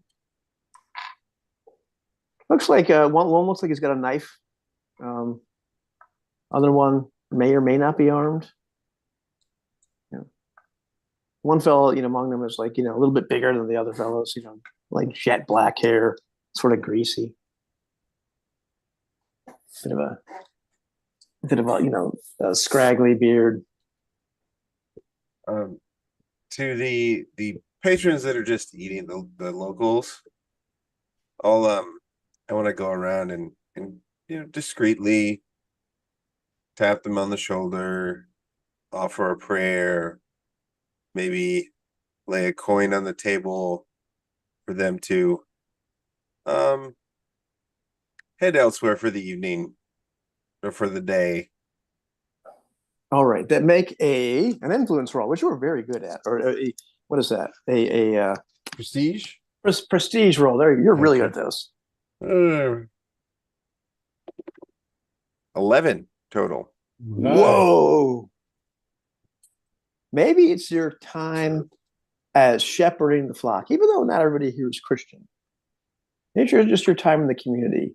Looks like one looks like he's got a knife. Other one may or may not be armed. One fellow, among them is like, a little bit bigger than the other fellows, like jet black hair, sort of greasy. Bit of a scraggly beard. To the patrons that are just eating, the locals, I want to go around and discreetly tap them on the shoulder, offer a prayer, maybe lay a coin on the table for them to head elsewhere for the evening or for the day. All right, that make an influence roll, which you were very good at, or what is that? A Prestige? prestige roll. There, you're really good Okay. at those. 11 total. Nice. Whoa! Maybe it's your time as shepherding the flock, even though not everybody here is Christian. It's just your time in the community.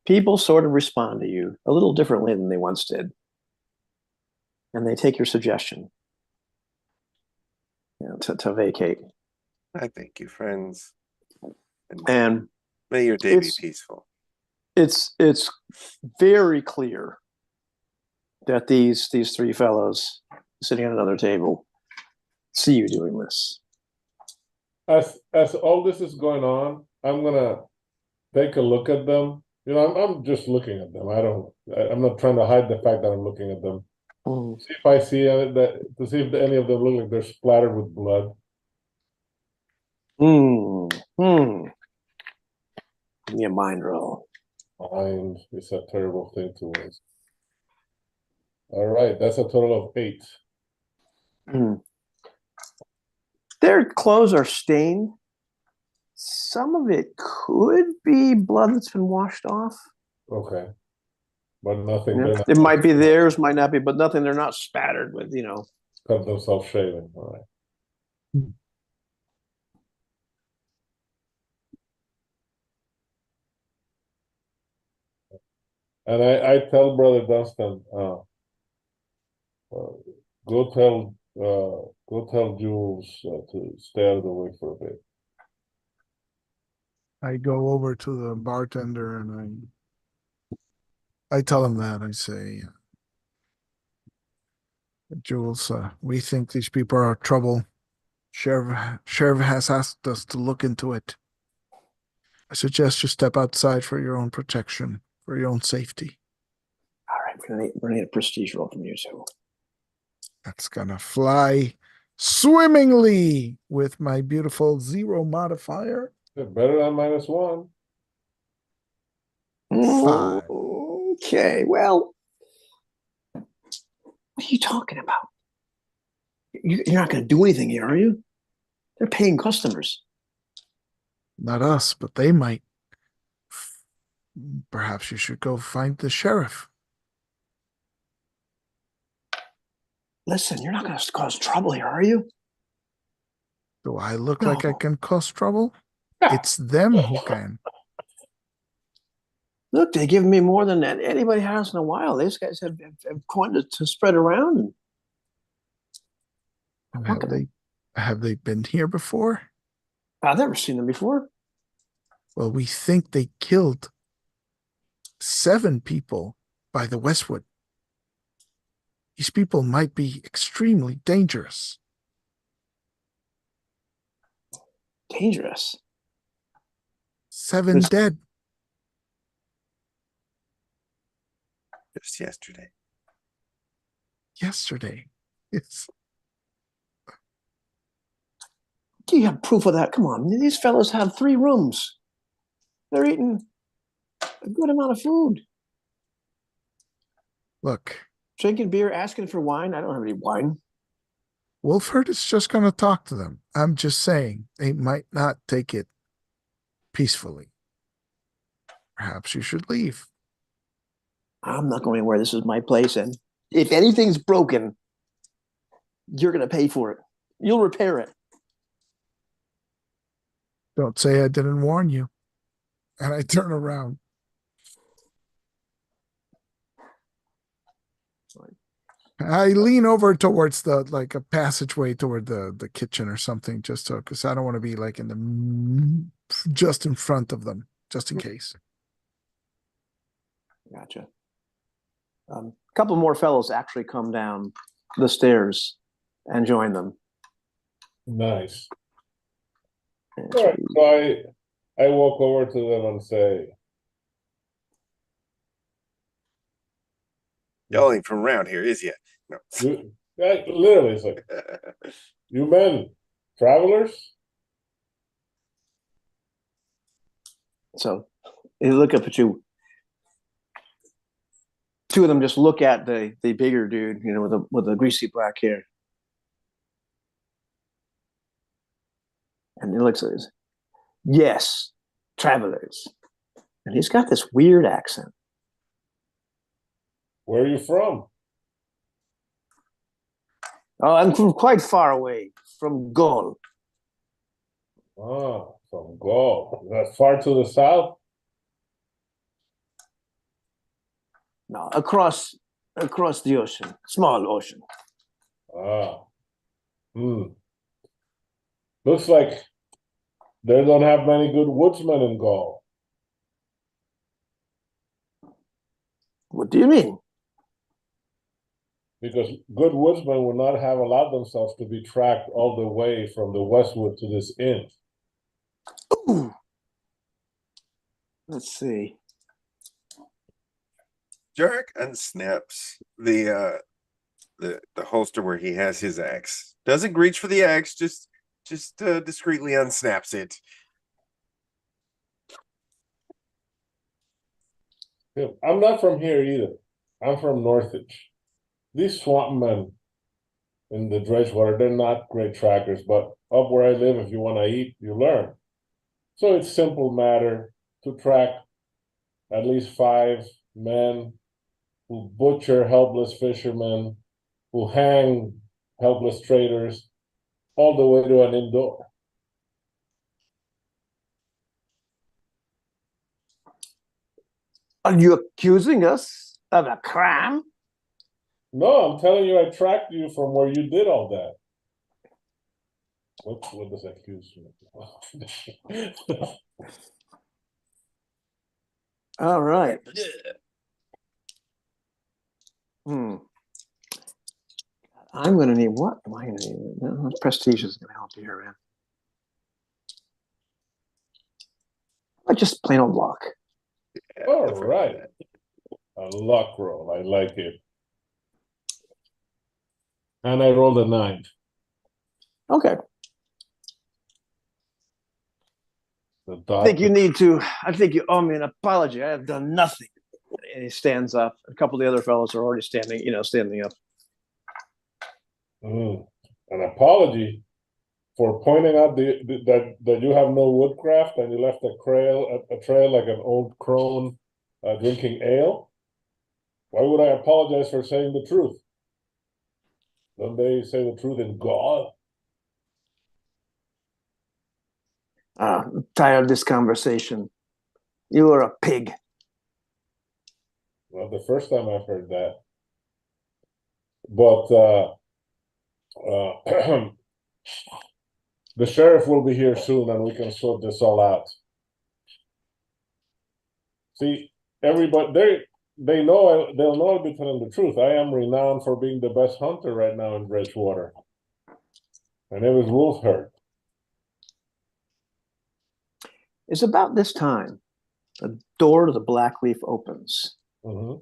People sort of respond to you a little differently than they once did. And they take your suggestion to vacate. I thank you, friends. And may your day be it's- peaceful. It's very clear that these three fellows sitting at another table see you doing this. As all this is going on, I'm gonna take a look at them. I'm just looking at them. I'm not trying to hide the fact that I'm looking at them. See if I see to see if any of them look like they're splattered with blood. Give me a mind roll. Mind is a terrible thing to waste. All right, that's a total of 8. Their clothes are stained. Some of it could be blood that's been washed off. Okay, but nothing. It might be theirs, might not be, but nothing. They're not spattered with, Cut themselves shaving. All right. And I tell Brother Dunstan, go tell Jules to stay out of the way for a bit. I go over to the bartender and I tell him that. I say, Jules, we think these people are trouble. Sheriff has asked us to look into it. I suggest you step outside for your own protection, for your own safety. All right, we're gonna need a prestige roll from you too. That's gonna fly swimmingly with my beautiful 0 modifier. Better than -1. Five. Okay, well, what are you talking about? You're not going to do anything here, are you? They're paying customers. Not us, but they might. Perhaps you should go find the sheriff. Listen, you're not going to cause trouble here, are you? Do I look like I No. can cause trouble? It's them who can. Look, they've given me more than anybody has in a while. These guys have coined it to spread around. Have they been here before? I've never seen them before. Well, we think they killed 7 people by the Westwood. These people might be extremely dangerous. Dangerous. 7 This- dead. Just yesterday. Yesterday. It's Do you have proof of that? Come on, these fellows have 3 rooms. They're eating a good amount of food, look, drinking beer, asking for wine. I don't have any wine. Wolfhard is just gonna talk to them. I'm just saying they might not take it peacefully. Perhaps you should leave. I'm not going anywhere. This is my place, and if anything's broken, you're going to pay for it. You'll repair it. Don't say I didn't warn you. And I turn around. I lean over towards the like a passageway toward the kitchen or something, just so because I don't want to be like in the just in front of them, just in case. Gotcha. A couple more fellows actually come down the stairs and join them. Nice. All right, so I walk over to them and say, Y'all ain't from around here, is ya? No. literally, it's like, you men, travelers? So they look up at you. 2 of them just look at the bigger dude, you know, with the greasy black hair. And he looks at us. Yes, travelers. And he's got this weird accent. Where are you from? Oh, I'm from quite far away, from Gaul. Ah, from Gaul. Is that far to the south? No, across the ocean, small ocean. Ah. Looks like they don't have many good woodsmen in Gaul. What do you mean? Because good woodsmen would not have allowed themselves to be tracked all the way from the westwood to this inn. Ooh. Let's see. Jarek unsnaps the holster where he has his axe. Doesn't reach for the axe, just discreetly unsnaps it. Yeah, I'm not from here either. I'm from Northage. These swamp men in the Dredgewater, they're not great trackers, but up where I live, if you want to eat, you learn. So it's simple matter to track at least 5 men who butcher helpless fishermen, who hang helpless traders, all the way to an indoor. Are you accusing us of a crime? No, I'm telling you, I tracked you from where you did all that. What does that accuse me? All right. I'm going to need what? Am I going to need? No, prestige is going to help you here, man. I just plain old luck. Yeah, All definitely right. that. A luck roll. I like it. And I rolled a 9. Okay. The I think you doctor. need to. I think you owe me an apology. I have done nothing. And he stands up. A couple of the other fellows are already standing up. An apology for pointing out that you have no woodcraft and you left a trail like an old crone drinking ale. Why would I apologize for saying the truth? Don't they say the truth in God? I'm tired of this conversation. You are a pig. Not the first time I've heard that. But the sheriff will be here soon and we can sort this all out. See, everybody, they'll know I'll be telling the truth. I am renowned for being the best hunter right now in Dredgewater. My name is Wolfhard. It's about this time. The door to the Blackleaf opens. Hmm.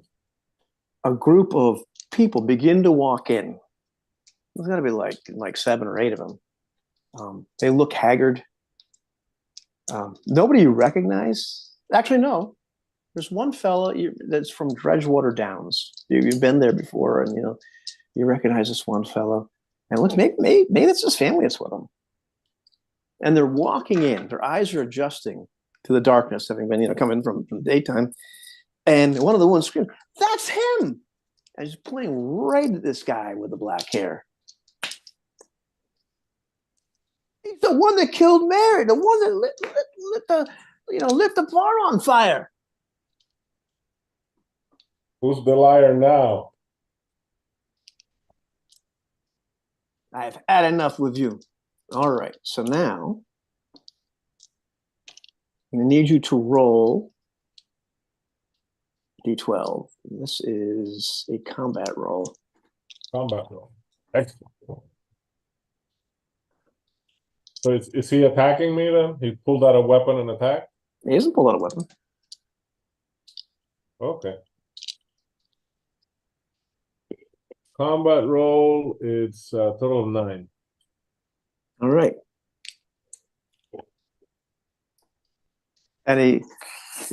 A group of people begin to walk in. There's got to be like 7 or 8 of them. They look haggard. Nobody you recognize. Actually, no. There's one fella that's from Dredgewater Downs. You've been there before, and you recognize this one fellow. And look, maybe it's his family that's with him. And they're walking in. Their eyes are adjusting to the darkness, having been coming from the daytime. And one of the ones screams, "That's him!" And he's pointing right at this guy with the black hair. He's the one that killed Mary, the one that lit the bar on fire. Who's the liar now? I've had enough with you. All right, so now I'm gonna need you to roll D12. This is a combat roll. Combat roll. Excellent. So is he attacking me then? He pulled out a weapon and attacked? He hasn't pulled out a weapon. Okay. Combat roll, it's a total of 9. All right. And he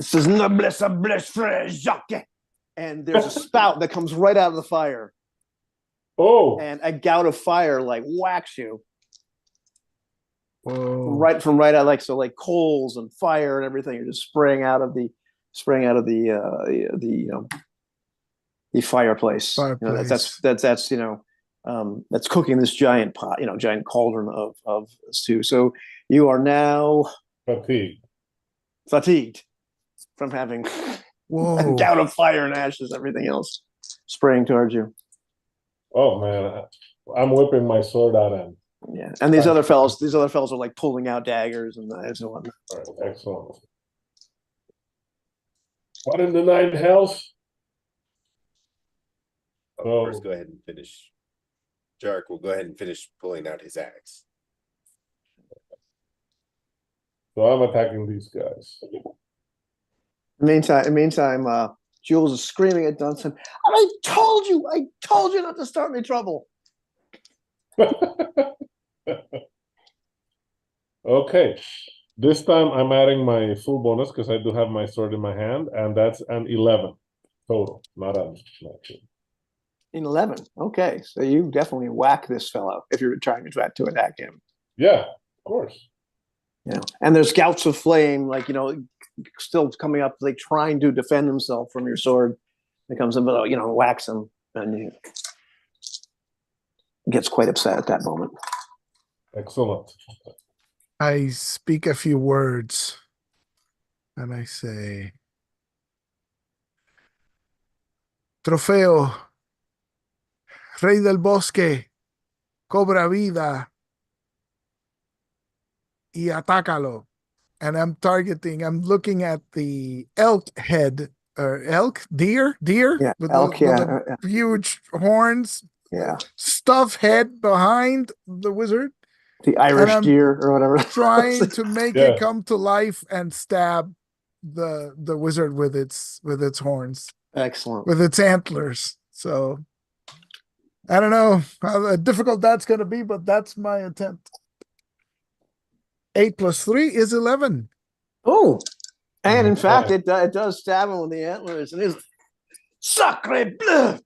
says, "Noblesse oblige, frère Jacques." And there's a spout that comes right out of the fire. Oh, And a gout of fire whacks you Whoa. from right out, like coals and fire and everything are just spraying out of the fireplace. That's cooking this giant pot, giant cauldron of stew. So you are now fatigued from having a Whoa. gout of fire and ashes, everything else spraying towards you. oh man, I'm whipping my sword out and Yeah, and these other fellows are like pulling out daggers and so on. all right, excellent. What in the 9 hells? I'll first go ahead and finish. Jark will go ahead and finish pulling out his axe. So I'm attacking these guys. In the meantime, Jules is screaming at Dunstan, I told you not to start me trouble. Okay, this time I'm adding my full bonus because I do have my sword in my hand, and that's an 11 total, not 2. In 11. Okay, so you definitely whack this fellow if you're trying to attack him. Yeah, of course. And there's gouts of flame, still coming up, trying to defend himself from your sword. It comes in, but whacks him, and he gets quite upset at that moment. Excellent. I speak a few words and I say, Trofeo, Rey del Bosque, cobra vida y atácalo. And I'm looking at the elk head, or deer? Yeah, with elk, the huge horns, stuff head behind the wizard. The Irish deer or whatever. Trying to make it come to life and stab the wizard with its horns. Excellent. With its antlers. So I don't know how difficult that's going to be, but that's my attempt. 8 + 3 is 11. Oh, and in fact, it does stab him with the antlers, and he's sacre bleu.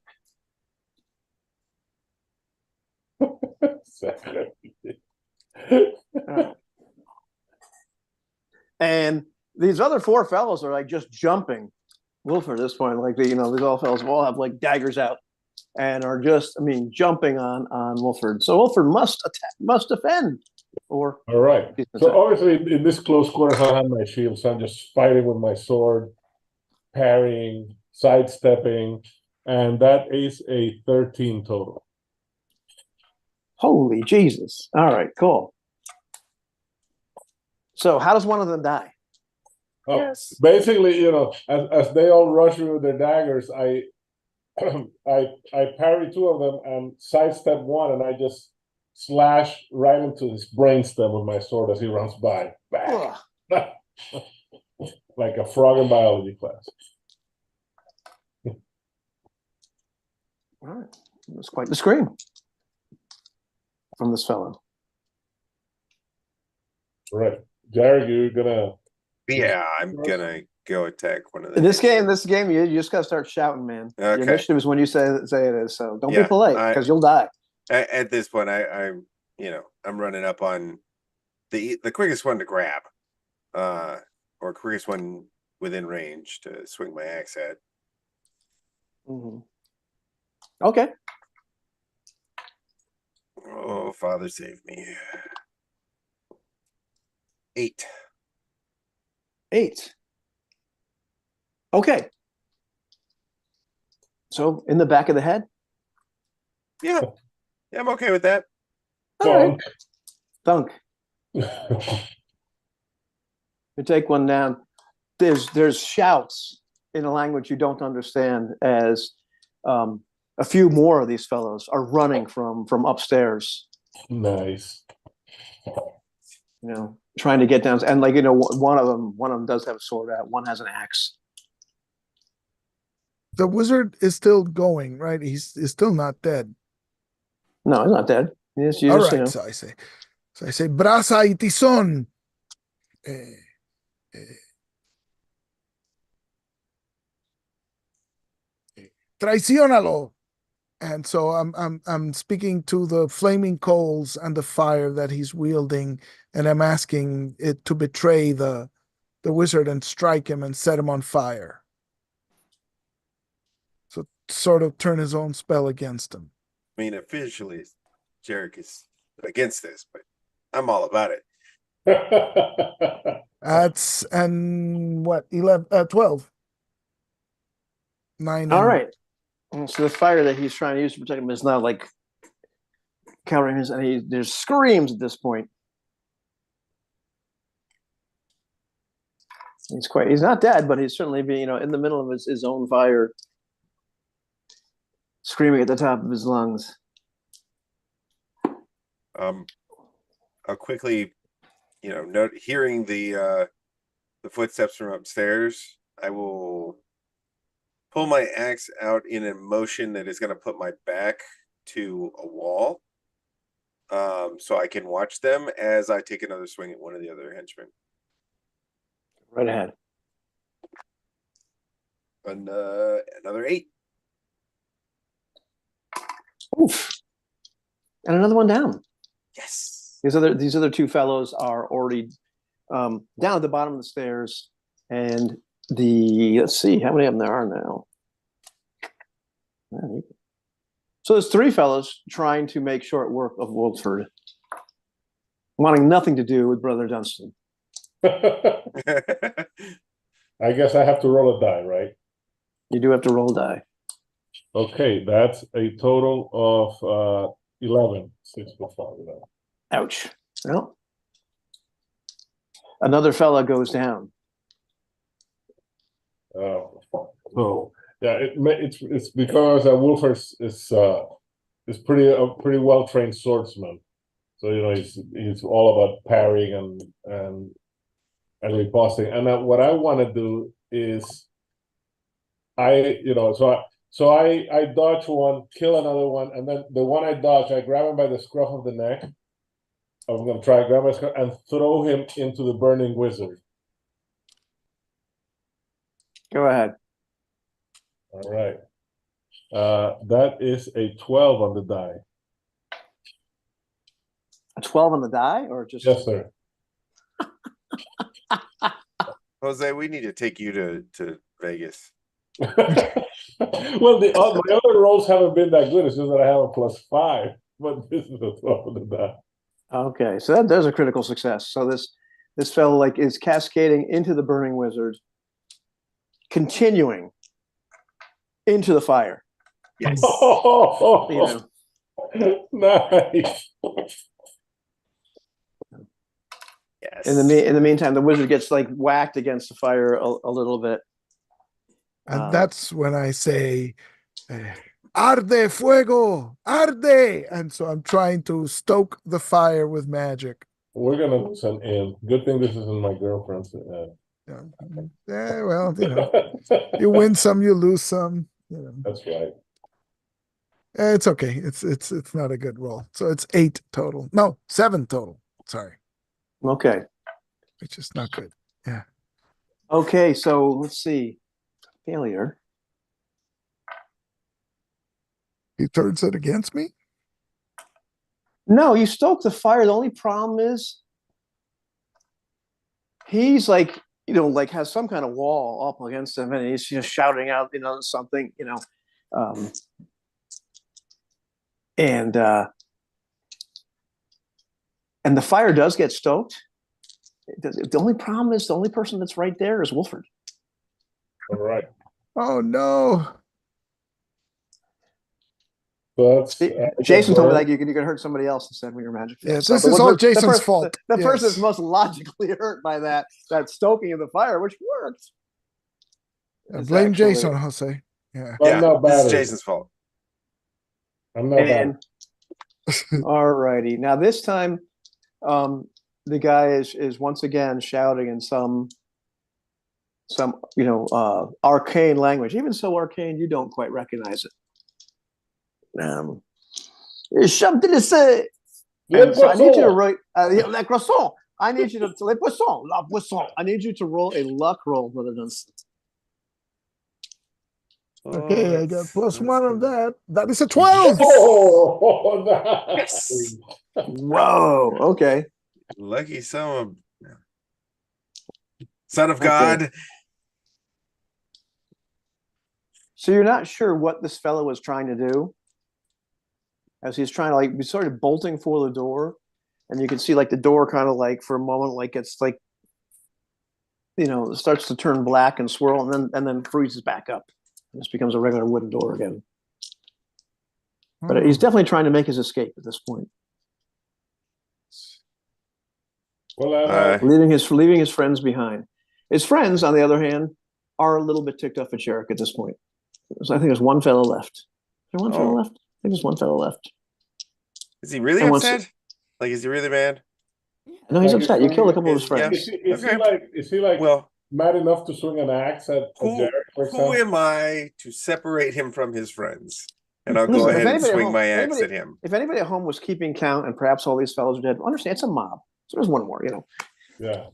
And these other 4 fellows are just jumping Wilford at this point. These all fellows all have daggers out and are just, jumping on Wilford. So Wilford must defend. Or all right. So obviously in this close quarters, I have my shield, so I'm just fighting with my sword, parrying, sidestepping, and that is a 13 total. Holy Jesus. All right, cool. So how does one of them die? Oh, yes. Basically, as they all rush me with their daggers, I parry 2 of them and sidestep one, and I just slash right into his brainstem with my sword as he runs by. like a frog in biology class. All right. That's quite the scream from this fellow. Right. Jared, you're gonna. Yeah, I'm gonna go attack one of the. In this game, you just gotta start shouting, man. Your Okay. initiative is when you say it is. So don't be Yeah, polite because you'll die. At this point, I'm running up on the quickest one to grab, or quickest one within range to swing my axe at. Okay. Oh, Father, save me. 8. 8. Okay. So in the back of the head. Yeah, I'm okay with that. All right. Thunk. Dunk. You take one down. There's shouts in a language you don't understand as a few more of these fellows are running from upstairs. Nice. Trying to get down, and one of them does have a sword out. One has an axe. The wizard is still going, right? He's still not dead. No, he's not dead. Yes, All right, so I say, brasa y tizón. Traicionalo. And so I'm speaking to the flaming coals and the fire that he's wielding, and I'm asking it to betray the wizard and strike him and set him on fire. So sort of turn his own spell against him. I mean, officially, Jarek is against this, but I'm all about it. That's and what 12. 9. All right. So the fire that he's trying to use to protect him is not like countering his, and there's screams at this point. He's not dead, but he's certainly being, in the middle of his own fire, screaming at the top of his lungs. I'll quickly, hearing the footsteps from upstairs, I will pull my axe out in a motion that is going to put my back to a wall, so I can watch them as I take another swing at one of the other henchmen. Right ahead. And another 8. Oof. And another one down. Yes. These other two fellows are already down at the bottom of the stairs, and let's see how many of them there are now. So there's 3 fellows trying to make short work of Wolford, wanting nothing to do with Brother Dunstan. I guess I have to roll a die, right? You do have to roll die. Okay, that's a total of 11. 6 plus 5. 11. Ouch. Well, another fella goes down. So yeah, it's because Wolfer is pretty well trained swordsman. So he's all about parrying and riposting. And what I want to do is I dodge one, kill another one, and then the one I dodge, I grab him by the scruff of the neck. I'm gonna try to grab my scruff and throw him into the burning wizard. Go ahead. All right. That is a 12 on the die. A 12 on the die, or just? Yes, sir. Jose, we need to take you to Vegas. Well, my other rolls haven't been that good. It's just that I have a +5, but this is a 12 on the die. Okay, so there's a critical success. So this fellow is cascading into the burning wizard, continuing into the fire. Yes. Nice. Yes. In the meantime, the wizard gets whacked against the fire a little bit. And that's when I say, arde fuego, arde. And so I'm trying to stoke the fire with magic. We're gonna lose an end. Good thing this isn't my girlfriend's. Yeah, well, you win some, you lose some. That's right. It's okay. It's not a good roll. So it's 8 total. No, 7 total. Sorry, Okay. which is not good. Yeah. Okay, so let's see. Failure. He turns it against me. No, you stoke the fire. The only problem is he's like, like has some kind of wall up against him, and he's just shouting out, something, and and the fire does get stoked. The only problem is the only person that's right there is Wolford. All right. Oh no. So that's, Jason told me burn. like you could hurt somebody else instead when your magic fails. Yeah, So this the is one all per- Jason's the fault. The person Yes. that's most logically hurt by that stoking of the fire, which worked. is Blame actually- Jason, Jose. Yeah. I'm Yeah, not this bad is at it. Jason's fault. I'm not bad. And all righty. Now this time, the guy is once again shouting in some arcane language, even so arcane you don't quite recognize it. So I need you to write le croissant. I need you to le poisson, la poisson. I need you to roll a luck roll, Brother Dunstan. Okay, I got +1 of that. That is a 12. Oh, nice. Yes. Whoa. Okay. Lucky son of Okay. God. So you're not sure what this fellow was trying to do, as he's trying to be sort of bolting for the door, and you can see the door kind of for a moment it's starts to turn black and swirl, and then freezes back up. This becomes a regular wooden door again. But he's definitely trying to make his escape at this point, Well, leaving his friends behind. His friends, on the other hand, are a little bit ticked off at Jarek at this point. So I think there's one fellow left. Is there one fellow left? I think there's one fellow left. Is he really And once- upset? Is he really mad? No, he's Like, upset. You killed a couple of his yeah. friends. is he like Well, mad enough to swing an axe at who, Derek, for who example? am I to separate him from his friends? And I'll Listen, go if ahead and anybody at swing home- my if axe anybody- at him. If anybody at home was keeping count, and perhaps all these fellows are dead, understand it's a mob. So there's one more. Yeah.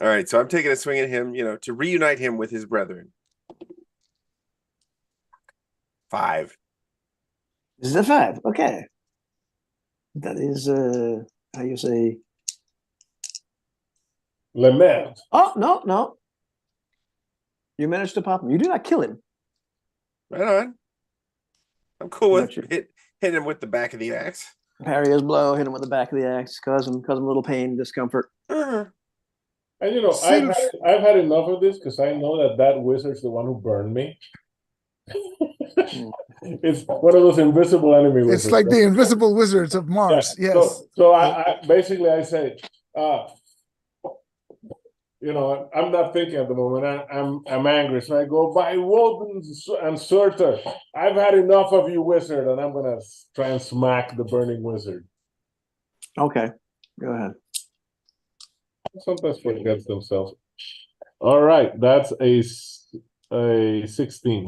All right, so I'm taking a swing at him, to reunite him with his brethren. 5. This is a 5. Okay. That is how you say. Lament. Oh no. You managed to pop him. You do not kill him. Right on. I'm cool with Gotcha. hitting him with the back of the axe. Parry his blow, hit him with the back of the axe, cause him a little pain, discomfort. Uh, And Seems- I've had enough of this because I know that wizard's the one who burned me. It's one of those invisible enemy wizards. It's like the invisible wizards of Yeah, Mars. Yes. So I basically I say, I'm not thinking at the moment. I'm angry, so I go by Woden and Surtur. I've had enough of you, wizard, and I'm gonna try and smack the burning wizard. Okay, go ahead. Sometimes forgets themselves. All right, that's a 16.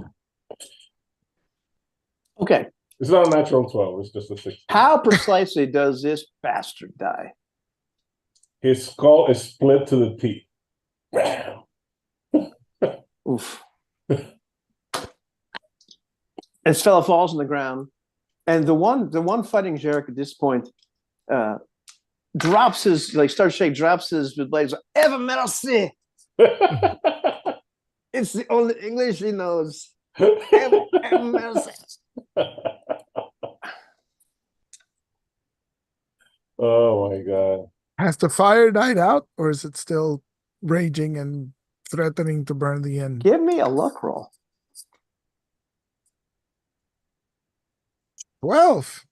Okay, It's not a natural 12. It's just a 16. how precisely does this bastard die? His skull is split to the teeth. Bam. Oof. This fellow falls on the ground, and the one fighting Jarek at this point drops his starts shaking, drops his blades. Ever merci. It's the only English he knows. Ever merci. Oh my god. Has the fire died out, or is it still raging and threatening to burn the inn? Give me a luck roll. 12.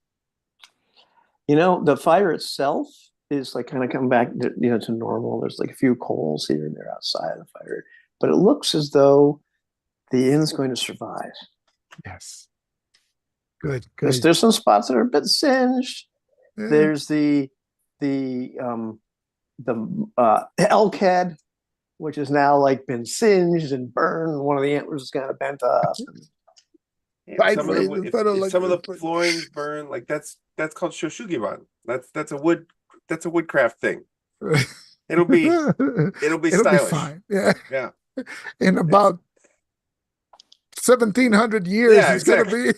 The fire itself is kind of coming back to normal. There's a few coals here and there outside of the fire, but it looks as though the inn's going to survive. Yes. Good. There's some spots that are a bit singed. There's the LCAD, which has now like been singed and burned. One of the antlers is kind of bent up. Yeah, some of Sideways the instead of if like some of this, the like- floorings burn, like that's called shoshugiban. That's a woodcraft thing. It'll be stylish. fine. Yeah. Yeah. In about 1700 years, Yeah, it's gonna be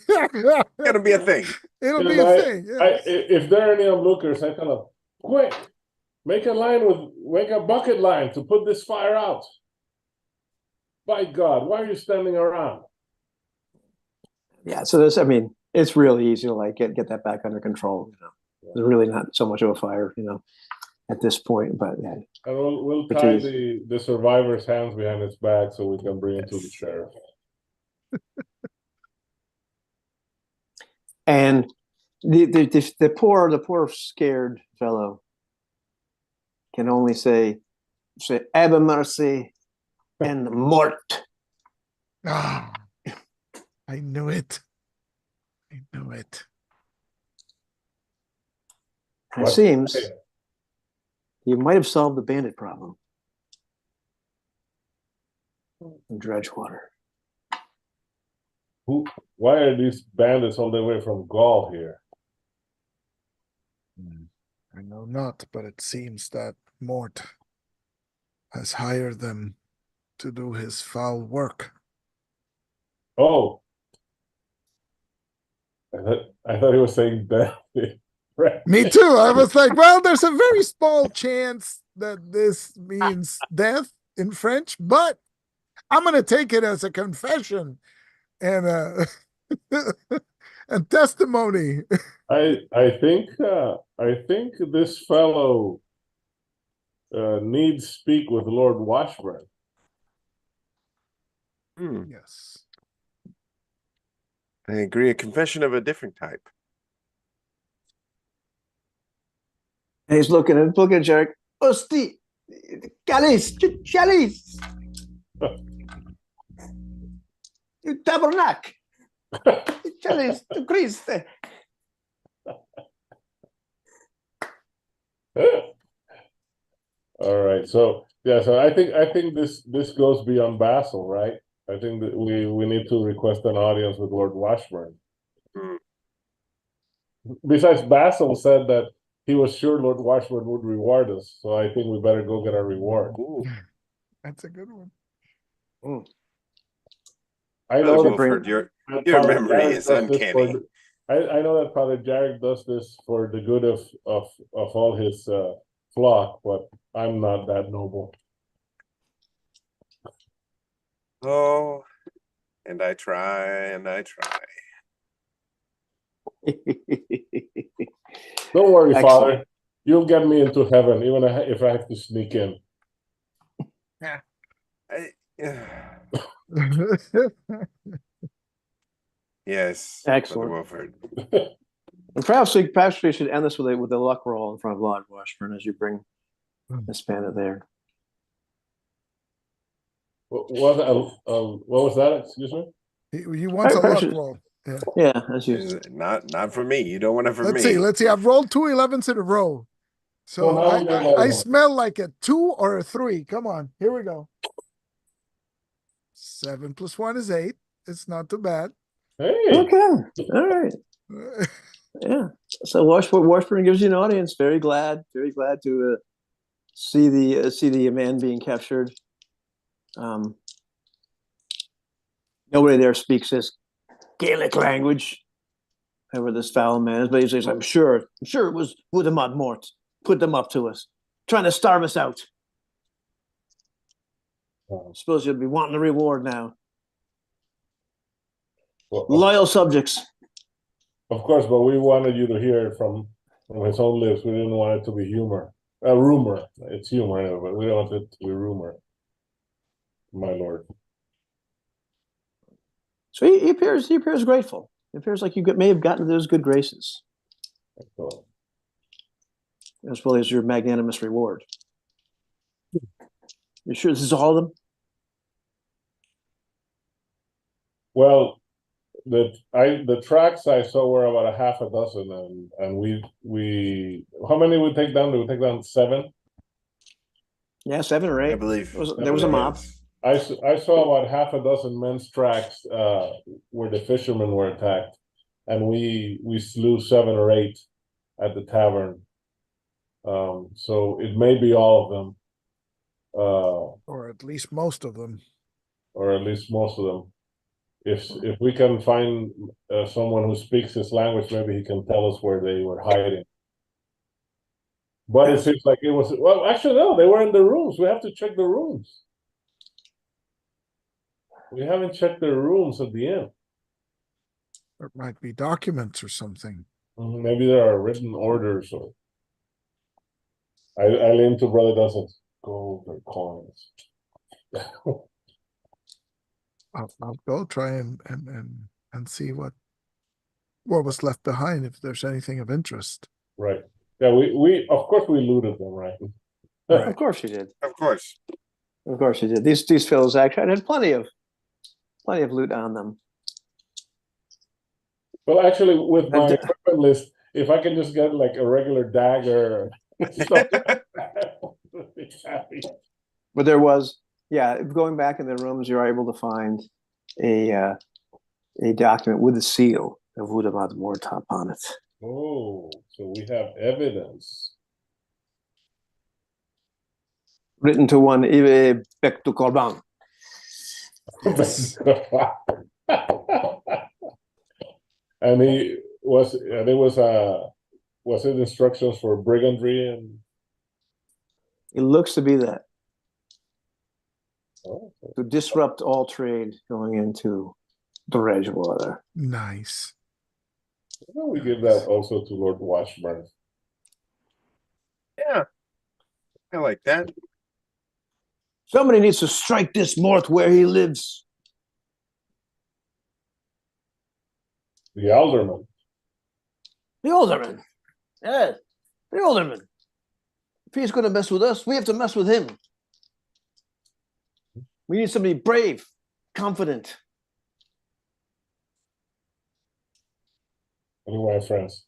Gonna be a thing. it'll be And a thing. Yeah. if there are any onlookers, I tell them, quick, make a bucket line to put this fire out. By God, why are you standing around? Yeah, so I mean, it's really easy to like get that back under control. There's really not so much of a fire, at this point. But yeah, And we'll It tie is. the survivor's hands behind its back so we can bring it to the sheriff. and the poor scared fellow can only say "Ave mercy" and "mort." Ah, I knew it. I knew it. It What? seems you might have solved the bandit problem in Dredgewater. Why are these bandits all the way from Gaul here? I know not, but it seems that Mort has hired them to do his foul work. Oh, I thought he was saying that. Me too. I was like, well, there's a very small chance that this means death in French, but I'm going to take it as a confession and a testimony. I think this fellow needs speak with Lord Washburn. Yes. I agree. A confession of a different type. And he's looking at Jarek. Osti, Chalice, Chalice, Tabernacle, Chalice, to Christ. All right, so I think this goes beyond Basel, right? I think that we need to request an audience with Lord Washburn. Hmm. Besides, Basel said that he was sure Lord Washburn would reward us, so I think we better go get our reward. Ooh. That's a good one. I Brother know Wolford, that your Father memory Jarek is does this uncanny. I know that Father Jarek does this for the good of all his flock, but I'm not that noble. Oh, and I try and I try. Don't worry, Excellent. Father. You'll get me into heaven, even if I have to sneak in. Yes, Excellent. Brother Wolford. And perhaps we should end this with a luck roll in front of Lord Washburn as you bring this bandit there. What was that? Excuse me. He wants a luck Perhaps- roll. Yeah. Yeah, as you. Not for me. You don't want it for Let's me. see. Let's see. I've rolled 2 11s in a row. So Well, now we got I one. smell like a 2 or a 3. Come on. Here we go. 7 plus 1 is 8. It's not too bad. Hey, Okay. All right. Yeah. So Washburn gives you an audience. Very glad to see the man being captured. Nobody there speaks this Gaelic language, whoever this foul man is, but he says, I'm sure it was Woodamont Mort put them up to us, trying to starve us out. Suppose you'll be wanting a reward now. well, Loyal subjects. of course, but we wanted you to hear it from his own lips. We didn't want it to be rumor. It's humor, anyway, but we don't want it to be rumor. My lord. So he appears grateful. It appears like you may have gotten those good graces, So, as well as your magnanimous reward. You sure this is all of them? well, the tracks I saw were about a half a dozen, and we how many we take down? Did we take down 7? Yeah, 7 or 8. I believe. There was a mob. I saw about half a dozen men's tracks where the fishermen were attacked, and we slew 7 or 8 at the tavern. So it may be all of them, Or at least most of them. or at least most of them. If we can find someone who speaks this language, maybe he can tell us where they were hiding. But it seems like it was, well, actually, no, they were in the rooms. We have to check the rooms. We haven't checked the rooms at the inn. There might be documents or something. Maybe there are written orders, or I lean to brother doesn't gold or coins. I'll go try and see what was left behind, if there's anything of interest. Right. Yeah, we of course we looted them, right? Of course you did. Of course. Of course you did. These fellows actually had plenty of loot on them. Well, actually, with my And- equipment list, if I can just get like a regular dagger, stuff like that, I'd be happy. But there was, yeah, going back in the rooms, you're able to find a document with a seal of Wudamad Mortop on it. Oh, so we have evidence. Written to one Ive Bektu Korban. And he was, there was it instructions for brigandry and It looks to be that. oh, To disrupt all trade going into the Redgewater. Nice. well, we give that also to Lord Washburn. Yeah. I like that. Somebody needs to strike this Mort where he lives. The alderman. The alderman. Yeah, the alderman. If he's going to mess with us, we have to mess with him. We need somebody brave, confident. Anyway, friends,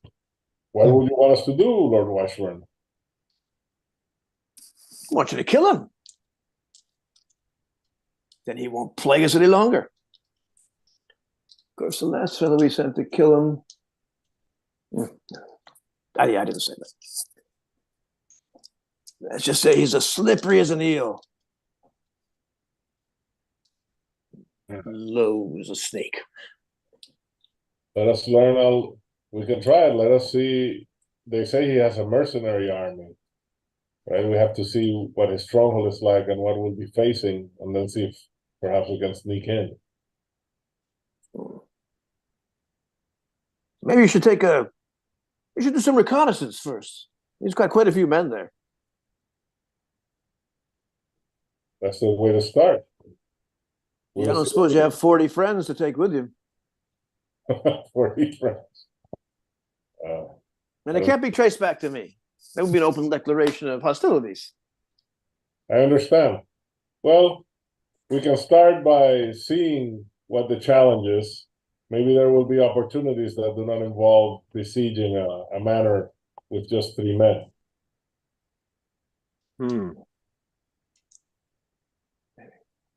what would you want us to do, Lord Washburn? I want you to kill him. Then he won't plague us any longer. Of course, the last fellow we sent to kill him. I didn't say that. Let's just say he's as slippery as an eel. Low as a snake. Let us learn all we can try it. Let us see. They say he has a mercenary army. Right? We have to see what his stronghold is like and what we'll be facing, and then see if perhaps we can sneak in. Maybe you should you should do some reconnaissance first. He's got quite a few men there. That's the way to start. I don't suppose you have 40 friends to take with you. 40 friends. And it can't be traced back to me. That would be an open declaration of hostilities. I understand. Well, we can start by seeing what the challenge is. Maybe there will be opportunities that do not involve besieging a manor with just 3 men.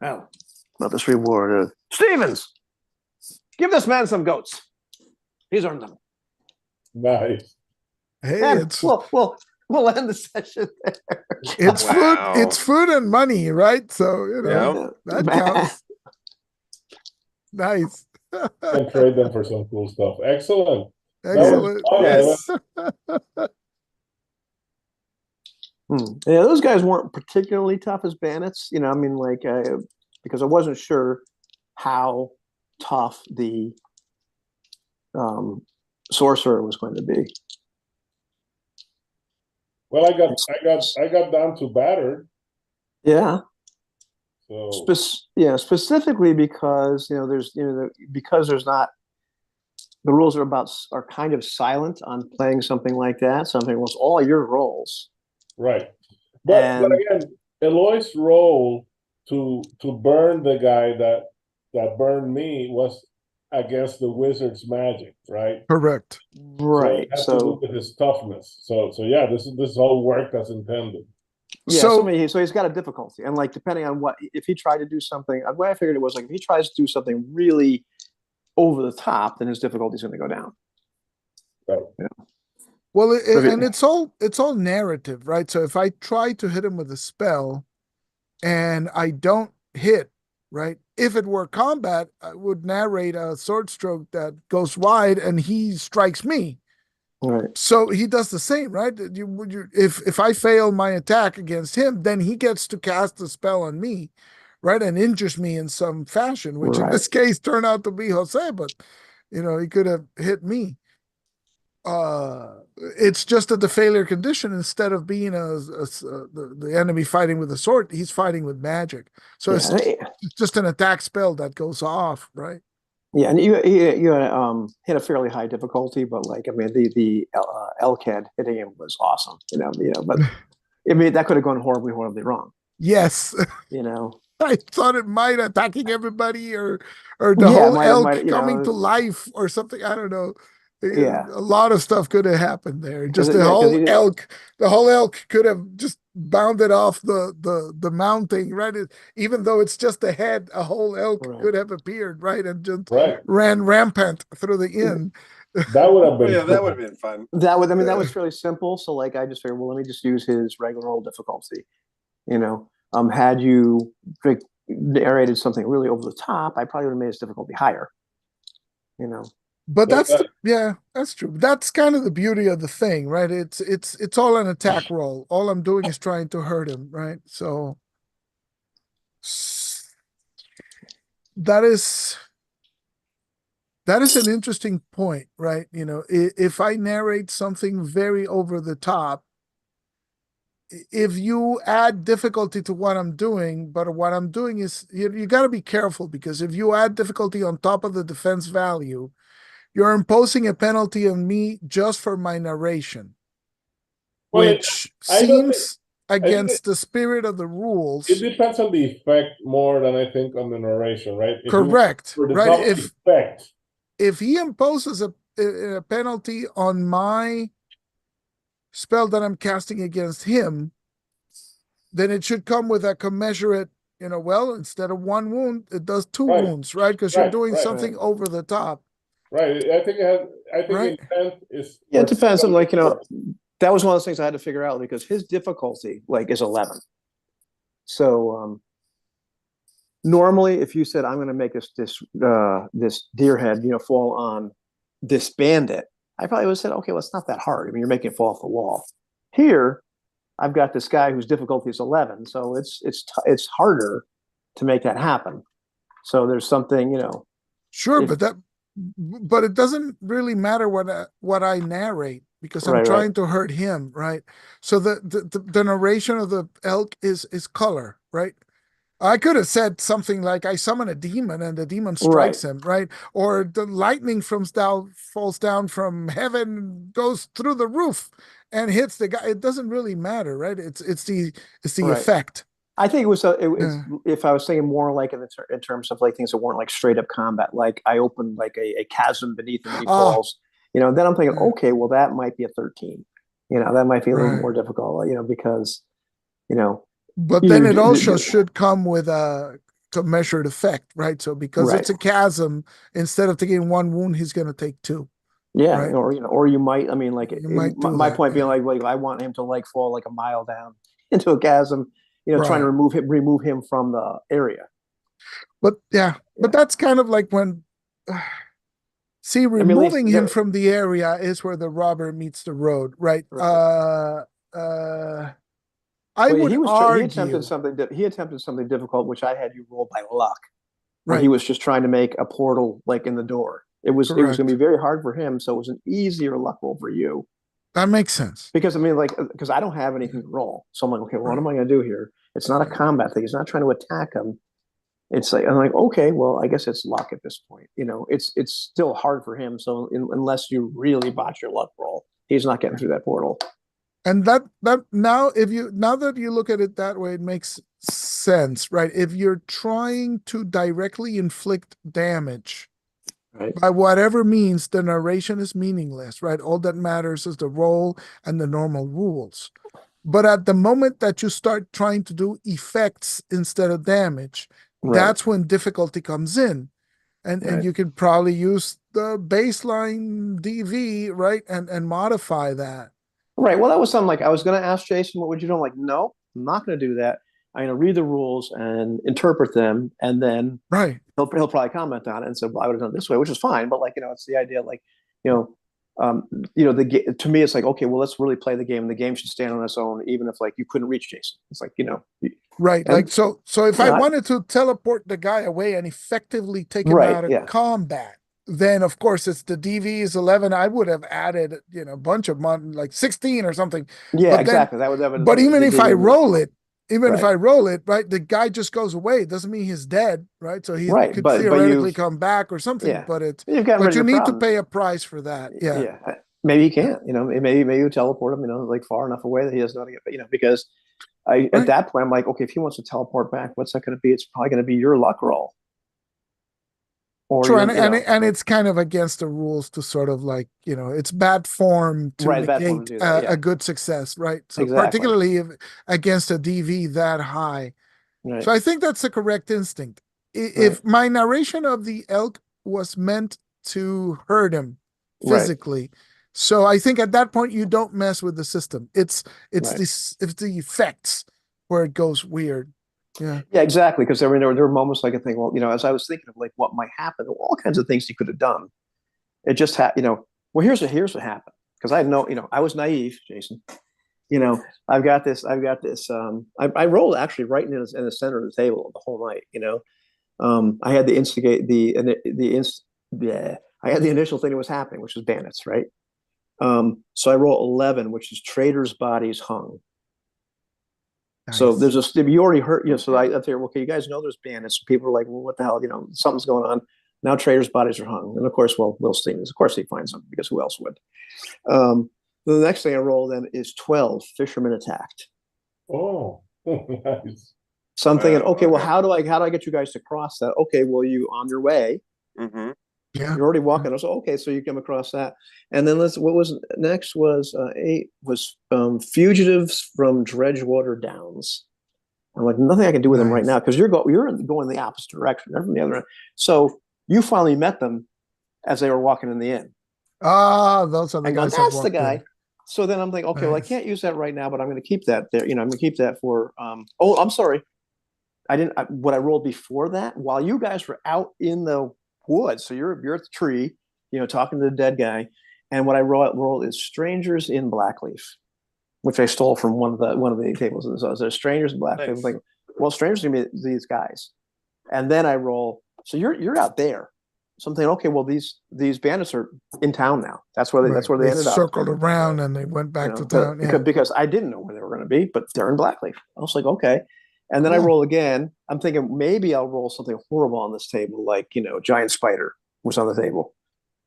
Well, about this reward. Stevens! Give this man some goats. He's earned them. Nice. Hey, And it's we'll end the session there. it's Wow. food. It's food and money, right? So you know Yeah. that counts. Nice. And trade them for some cool stuff. Excellent. Excellent. fun, Yes. Yeah, those guys weren't particularly tough as bandits. I mean, like, because I wasn't sure how tough the sorcerer was going to be. Well, I got down to battered. Yeah. So Specifically because because there's not, the rules are kind of silent on playing something like that. Something was all your roles. right. But And- again, Eloy's role to burn the guy that burned me was against the wizard's magic, right? Correct. So Right. it has to do So with his toughness. So yeah, this all worked as intended. yeah, So so he's got a difficulty, and like depending on what, if he tried to do something, the way I figured it was like if he tries to do something really over the top, then his difficulty is going to go down. Right. well, But if and it- it's all narrative, right? So if I try to hit him with a spell and I don't hit, right? If it were combat, I would narrate a sword stroke that goes wide and he strikes me. Right. So he does the same, right? If I fail my attack against him, then he gets to cast a spell on me, right, and injures me in some fashion, which in Right. this case turned out to be Jose, but he could have hit me. It's just that the failure condition, instead of being the enemy fighting with a sword, he's fighting with magic. So Yeah, it's just an attack spell that goes off, right? yeah, and you hit a fairly high difficulty, but like I mean the Elkhead hitting him was awesome, but I mean that could have gone horribly wrong, Yes. you know. I thought it might attacking everybody or the Yeah, whole might elk coming to life or something. I don't know. Yeah. A lot of stuff could have happened there. Just Yeah, 'cause he did- the whole elk could have just bounded off the mounting, right? Even though it's just a head, a whole elk Right. could have appeared, right? And just Right. ran rampant through the inn. That would have been Yeah, that would cool. have been fun. that was fairly simple. So like I just figured, well, let me just use his regular old difficulty, had you narrated something really over the top, I probably would have made his difficulty higher, But Yeah, yeah, that's true. That's kind of the beauty of the thing, right? It's all an attack roll. All I'm doing is trying to hurt him, right? So that is an interesting point, right? If I narrate something very over the top, if you add difficulty to what I'm doing, but what I'm doing is you got to be careful, because if you add difficulty on top of the defense value, you're imposing a penalty on me just for my narration, Well, which I don't seems against the spirit of the rules. It depends on the effect more than I think on the narration, right? If you- Correct, for the right? top If effect, he imposes a penalty on my spell that I'm casting against him, then it should come with a commensurate, well, instead of one wound, it does two Right. wounds, right? Because you're Right, doing right. something over the top. right? I think Right. intent is. Yeah, it depends. Like, that was one of those things I had to figure out, because his difficulty like is 11. So normally if you said I'm going to make this deer head, fall on this bandit, I probably would have said, okay, well, it's not that hard. I mean, you're making it fall off the wall. Here, I've got this guy whose difficulty is 11, so it's harder to make that happen. So there's something, Sure, If- but it doesn't really matter what I narrate, because I'm Right, trying to hurt him, right? So the narration of the elk is color, right? I could have said something like, I summon a demon and the demon strikes him, right? Or the lightning falls down from heaven, goes through the roof and hits the guy. It doesn't really matter, right? It's the Right. effect. I think it's if I was thinking more like in terms of like things that weren't like straight up combat, like I opened like a chasm beneath him and he Ah. falls, then I'm thinking, Yeah. okay, well that might be a 13, that might be a little Right. more difficult, because, But You then know, it d- d- also d- should come with a commensurate effect, right? So because Right. it's a chasm, instead of taking one wound, he's going to take two. yeah, Right. or you might, I mean, like You might do my that, point being yeah. like I want him to like fall like a mile down into a chasm, trying to Right. remove him from the area. But yeah, but that's kind of like when, see, mean, at least removing him the- from the area is where the rubber meets the road, right? Right. I Well, would he argue, attempted something difficult, which I had you roll by luck. Where right? he was just trying to make a portal like in the door. It was going to Correct. be very hard for him, so it was an easier luck roll for you. That makes sense. Because I mean, because I don't have anything to roll, so I'm like, okay, what am I going to do here? It's not a combat thing. He's not trying to attack him. It's like I'm like, okay, well, I guess it's luck at this point. It's still hard for him. So unless you really botch your luck roll, he's not getting through that portal. And that now that you look at it that way, it makes sense, right? If you're trying to directly inflict damage, Right. By whatever means, the narration is meaningless, right? All that matters is the roll and the normal rules. But at the moment that you start trying to do effects instead of damage, Right. that's when difficulty comes in. And Right. you can probably use the baseline DV, right? And modify that. Right. Well, that was something like I was going to ask Jason, what would you do? I'm like, no, I'm not going to do that. I'm going to read the rules and interpret them, and then Right. he'll probably comment on it and say, well, I would have done it this way, which is fine. But like, it's the idea, like, you know, to me, it's like, okay, well, let's really play the game. The game should stand on its own, even if like you couldn't reach Jason. It's like, Right. And- Like, so if I Yeah, wanted to teleport the guy away and effectively take him Right, out of yeah. combat, then of course it's the DV is 11. I would have added, a bunch of like 16 or something. yeah, But then- exactly. That would. But even if I roll it, Right. right, the guy just goes away. It doesn't mean he's dead, right? So he Right, could but theoretically you've- come back or something, Yeah. but you've gotten rid but of you your need to problem. pay a price for that. Yeah. Yeah. Maybe he can't. Maybe you teleport him. Like far enough away that he doesn't know how to get. Because Right. at that point I'm like, okay, if he wants to teleport back, what's that going to be? It's probably going to be your luck roll. Or Sure, you know, and it's kind of against the rules to sort of like, it's bad form to Right, bad form to negate do that, yeah. a good success, right? So Exactly. particularly against a DV that high. right. So I think that's the correct instinct. Right. If my narration of the elk was meant to hurt him Right. physically, so I think at that point you don't mess with the system. It's Right. the effects where it goes weird. Yeah. Yeah, exactly. Because there were moments I could think, well, as I was thinking of like what might happen, there were all kinds of things he could have done. It just well, here's what happened. Because I had I was naive, Jason. I've got this. I rolled actually right in the center of the table the whole night. I had the instigate I had the initial thing that was happening, which was bandits, right? So I roll 11, which is traitors' bodies hung. So Nice. there's you already heard, so I figured, okay, you guys know there's bandits. People are like, well, what the hell, something's going on. Now traitors' bodies are hung. And of course, Will Stevens, of course he finds them because who else would? The next thing I roll then is 12, fishermen attacked. Oh, nice. So I'm thinking, okay, well, Okay. how do I get you guys to cross that? Okay, well, you on your way, Mm-hmm. Yeah. you're already walking. I was okay, so you come across that. And then what was next was 8 was fugitives from Dredgewater Downs. I'm like, nothing I can do with them right Nice. now because you're going the opposite direction. They're from the other end. So you finally met them as they were walking in the inn. Ah, those are the And going, guys. that that's the walked in. guy. So then I'm thinking, okay, well, I Nice. can't use that right now, but I'm going to keep that there. I'm going to keep that for. Oh, I'm sorry. I didn't. What I rolled before that, while you guys were out in the woods, so you're at the tree, talking to the dead guy, and what I rolled is strangers in Blackleaf, which I stole from one of the tables. And so there's strangers in Blackleaf. Nice. I'm like, well, strangers are gonna be these guys, and then I roll. So you're out there. So I'm thinking, okay, well these bandits are in town now. That's where they Right. ended up. Circled around and they went back to town. Yeah. Because I didn't know where they were going to be, but they're in Blackleaf. I was like, okay. And then I Cool. roll again. I'm thinking maybe I'll roll something horrible on this table, like giant spider was on the table.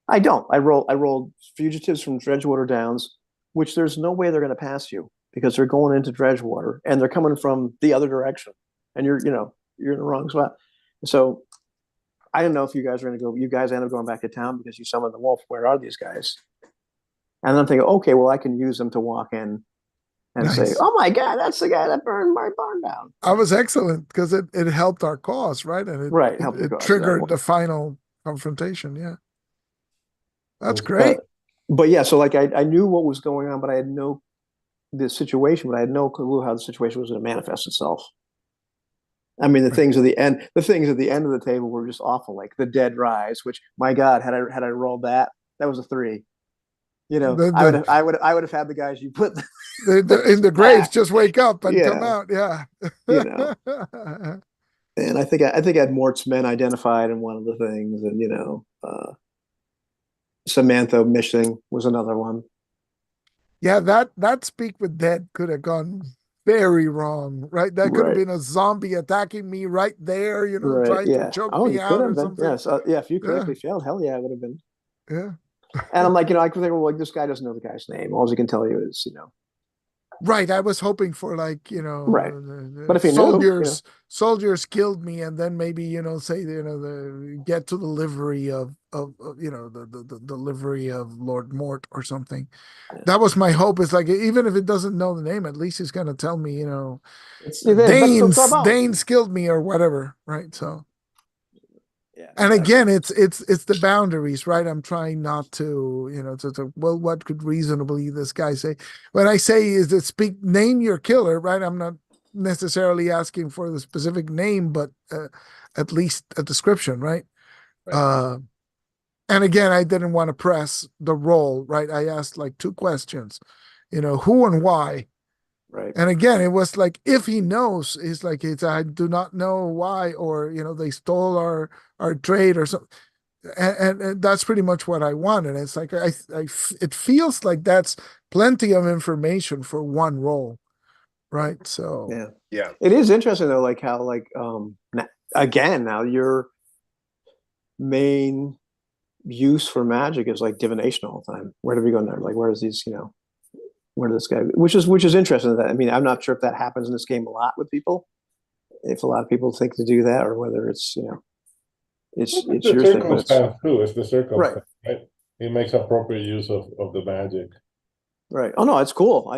I don't. I rolled fugitives from Dredgewater Downs, which there's no way they're going to pass you because they're going into Dredgewater and they're coming from the other direction, and you're in the wrong spot. So I didn't know if you guys were going to go. You guys end up going back to town because you summoned the wolf. Where are these guys? And I'm thinking, okay, well, I can use them to walk in and say, Nice. oh my God, that's the guy that burned my barn down. I was excellent because it helped our cause, right? And it, Right, it, helped the it cause, triggered exactly. the final confrontation. Yeah. That's But- great. But yeah, so like I knew what was going on, but I had the situation, but I had no clue how the situation was going to manifest itself. I mean, the Right. things at the end of the table were just awful, like the dead rise, which my God, had I rolled that was a 3. I would have had the guys you put In the graves, just wake up and come Yeah. out. Yeah. and I think I had Mort's men identified in one of the things, and Samantha missing was another one. Yeah, that speak with dead could have gone very wrong, right? That could have Right. been a zombie attacking me right there, Right, trying yeah. to choke Oh, me you out could or have been. something. Yes. Yeah, if you critically failed, hell yeah, it would have been. Yeah. And I'm like, I could think, well, like this guy doesn't know the guy's name. All he can tell you is, Right, I was hoping for like, Right. But if you knew, soldiers killed me, and then maybe, say, the get to the livery of the delivery of Lord Mort or something. That was my hope. It's like, even if it doesn't know the name, at least he's gonna tell me, it's Vector Trabant. Danes killed me or whatever, right? So, Yeah, and exactly. again, it's the boundaries, right? I'm trying not to, well, what could reasonably this guy say? When I say is that name your killer, right? I'm not necessarily asking for the specific name, but at least a description, right? Right. And again, I didn't want to press the role, right? I asked like two questions, who and why. Right. And again, it was like, if he knows, it's like, I do not know why, or, they stole our trade or something. And that's pretty much what I wanted. It's like, it feels like that's plenty of information for one role. Right. So, Yeah. Yeah. It is interesting though, like how again, now your main use for magic is like divination all the time. Where do we go now? Like, where is these, where does this guy, which is interesting that, I mean, I'm not sure if that happens in this game a lot with people, if a lot of people think to do that, or whether it's, it's the your thing, but it's circumstance too. It's the right. circumstance, right? He makes appropriate use of the magic. Right. Oh no, it's cool.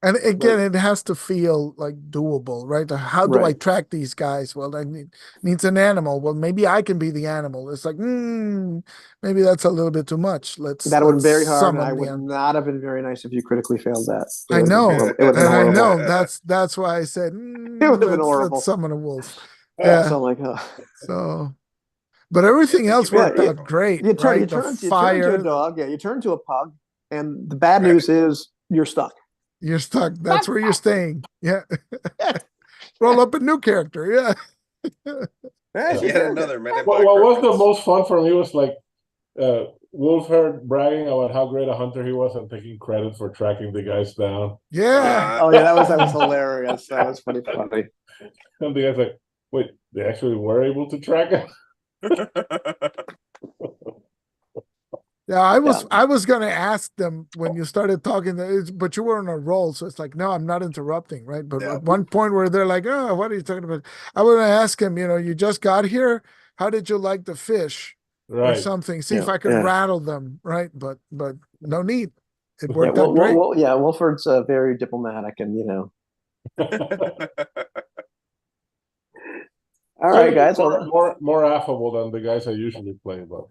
and again, Right. it has to feel like doable, right? How do I Right. track these guys? Well, needs an animal. Well, maybe I can be the animal. It's like, maybe that's a little bit too much. Let's That would have been very hard, and I summon the would animal. not have been very nice if you critically failed that. It I would have been know, horrible. It would have been and I horrible. know that's why I said, It would have been let's horrible. summon a wolf. Ah, Yeah. So I'm like, oh. So, but everything Yeah, else you worked made out it. great, you right? turn The into a fire, dog. Yeah, you turn into a pug, and the bad news is you're stuck. you're stuck. That's where you're staying. Yeah. Roll up a new character. Yeah. Yet another Men in What Black was the reference. most fun for me was like Wolfhard bragging about how great a hunter he was and taking credit for tracking the guys down. Yeah. Oh yeah, that was hilarious. That was pretty funny. And the guy's like, wait, they actually were able to track him? Yeah, I was gonna ask them when you started talking, but you were on a roll, so it's like, no, I'm not interrupting, right? But Yeah. at one point where they're like, oh, what are you talking about? I want to ask him, you just got here. How did you like the fish or Right. something? See if Yeah, I could yeah. rattle them, right? But no need. It Yeah, worked out great. yeah, Wolford's very diplomatic, and all right, guys. More affable than the guys I usually play, but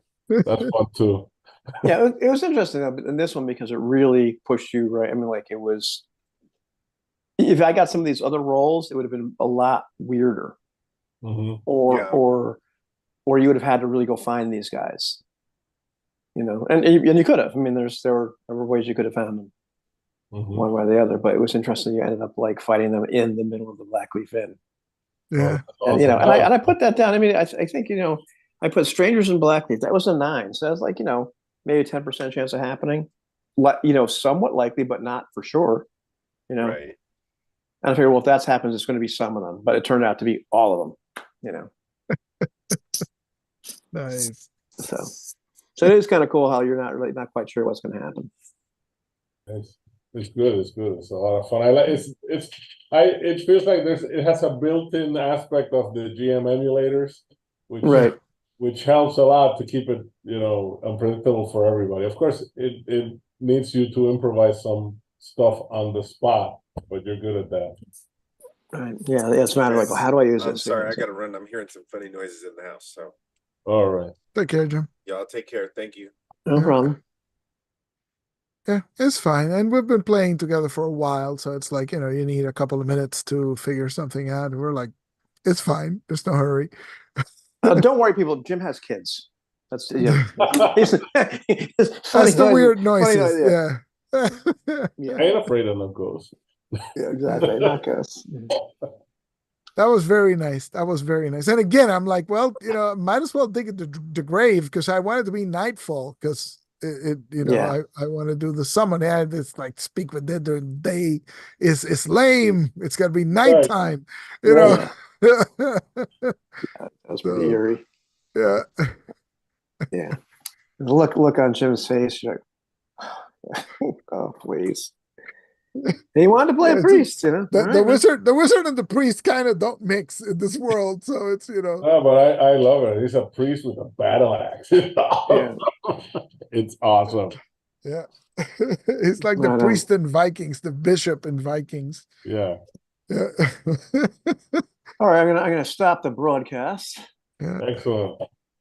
that's fun too. Yeah, it was interesting in this one because it really pushed you, right? I mean, like it was. If I got some of these other roles, it would have been a lot weirder, Mhm. or you would have had to really go find these guys, and you could have. I mean, there were ways you could have found them, Mhm. one way or the other. But it was interesting. You ended up like fighting them in the middle of the Blackleaf Inn. Yeah. And and I put that down. I mean, I think I put Strangers in Blackleaf. That was a 9, so that's like maybe 10% chance of happening. Somewhat likely, but not for sure. Right. And I figured, well, if that happens, it's going to be some of them. But it turned out to be all of them. Nice. So it is kind of cool how you're not quite sure what's going to happen. It's good. It's good. It's a lot of fun. I like it feels like it has a built-in aspect of the GM emulators, which helps a lot to keep it, unpredictable for everybody. Of course, it needs you to improvise some stuff on the spot, but you're good at that. Right. Yeah, it's a matter of like, well, how do I use I'm this? sorry, I gotta run. I'm hearing some funny noises in the house. So All right. Take care, Jim. y'all take care. Thank you. No problem. Yeah, it's fine. And we've been playing together for a while, so it's like, you need a couple of minutes to figure something out. We're like, it's fine. There's no hurry. Don't worry, people. Jim has kids. That's That's the the weird noises. Yeah. I ain't afraid of no ghosts. Yeah, exactly. Not ghosts. That was very nice. That was very nice. And again, I'm like, well, might as well dig into the grave because I wanted to be Nightfall because Yeah. I want to do the summon. And it's like speak with dead during the day is lame. It's got to be nighttime. Right. Yeah. That was pretty eerie. Yeah. Yeah. Look on Jim's face. You're like, oh, please. He wanted to play Yeah, a it's a- priest, you know. The, All the right, man. wizard and the priest kind of don't mix in this world, so it's No, but I love it. He's a priest with a battle axe. Yeah. It's awesome. yeah. He's like the Right on. priest in Vikings, the bishop in Vikings. Yeah. Yeah. All right, I'm gonna stop the broadcast. Yeah. Excellent.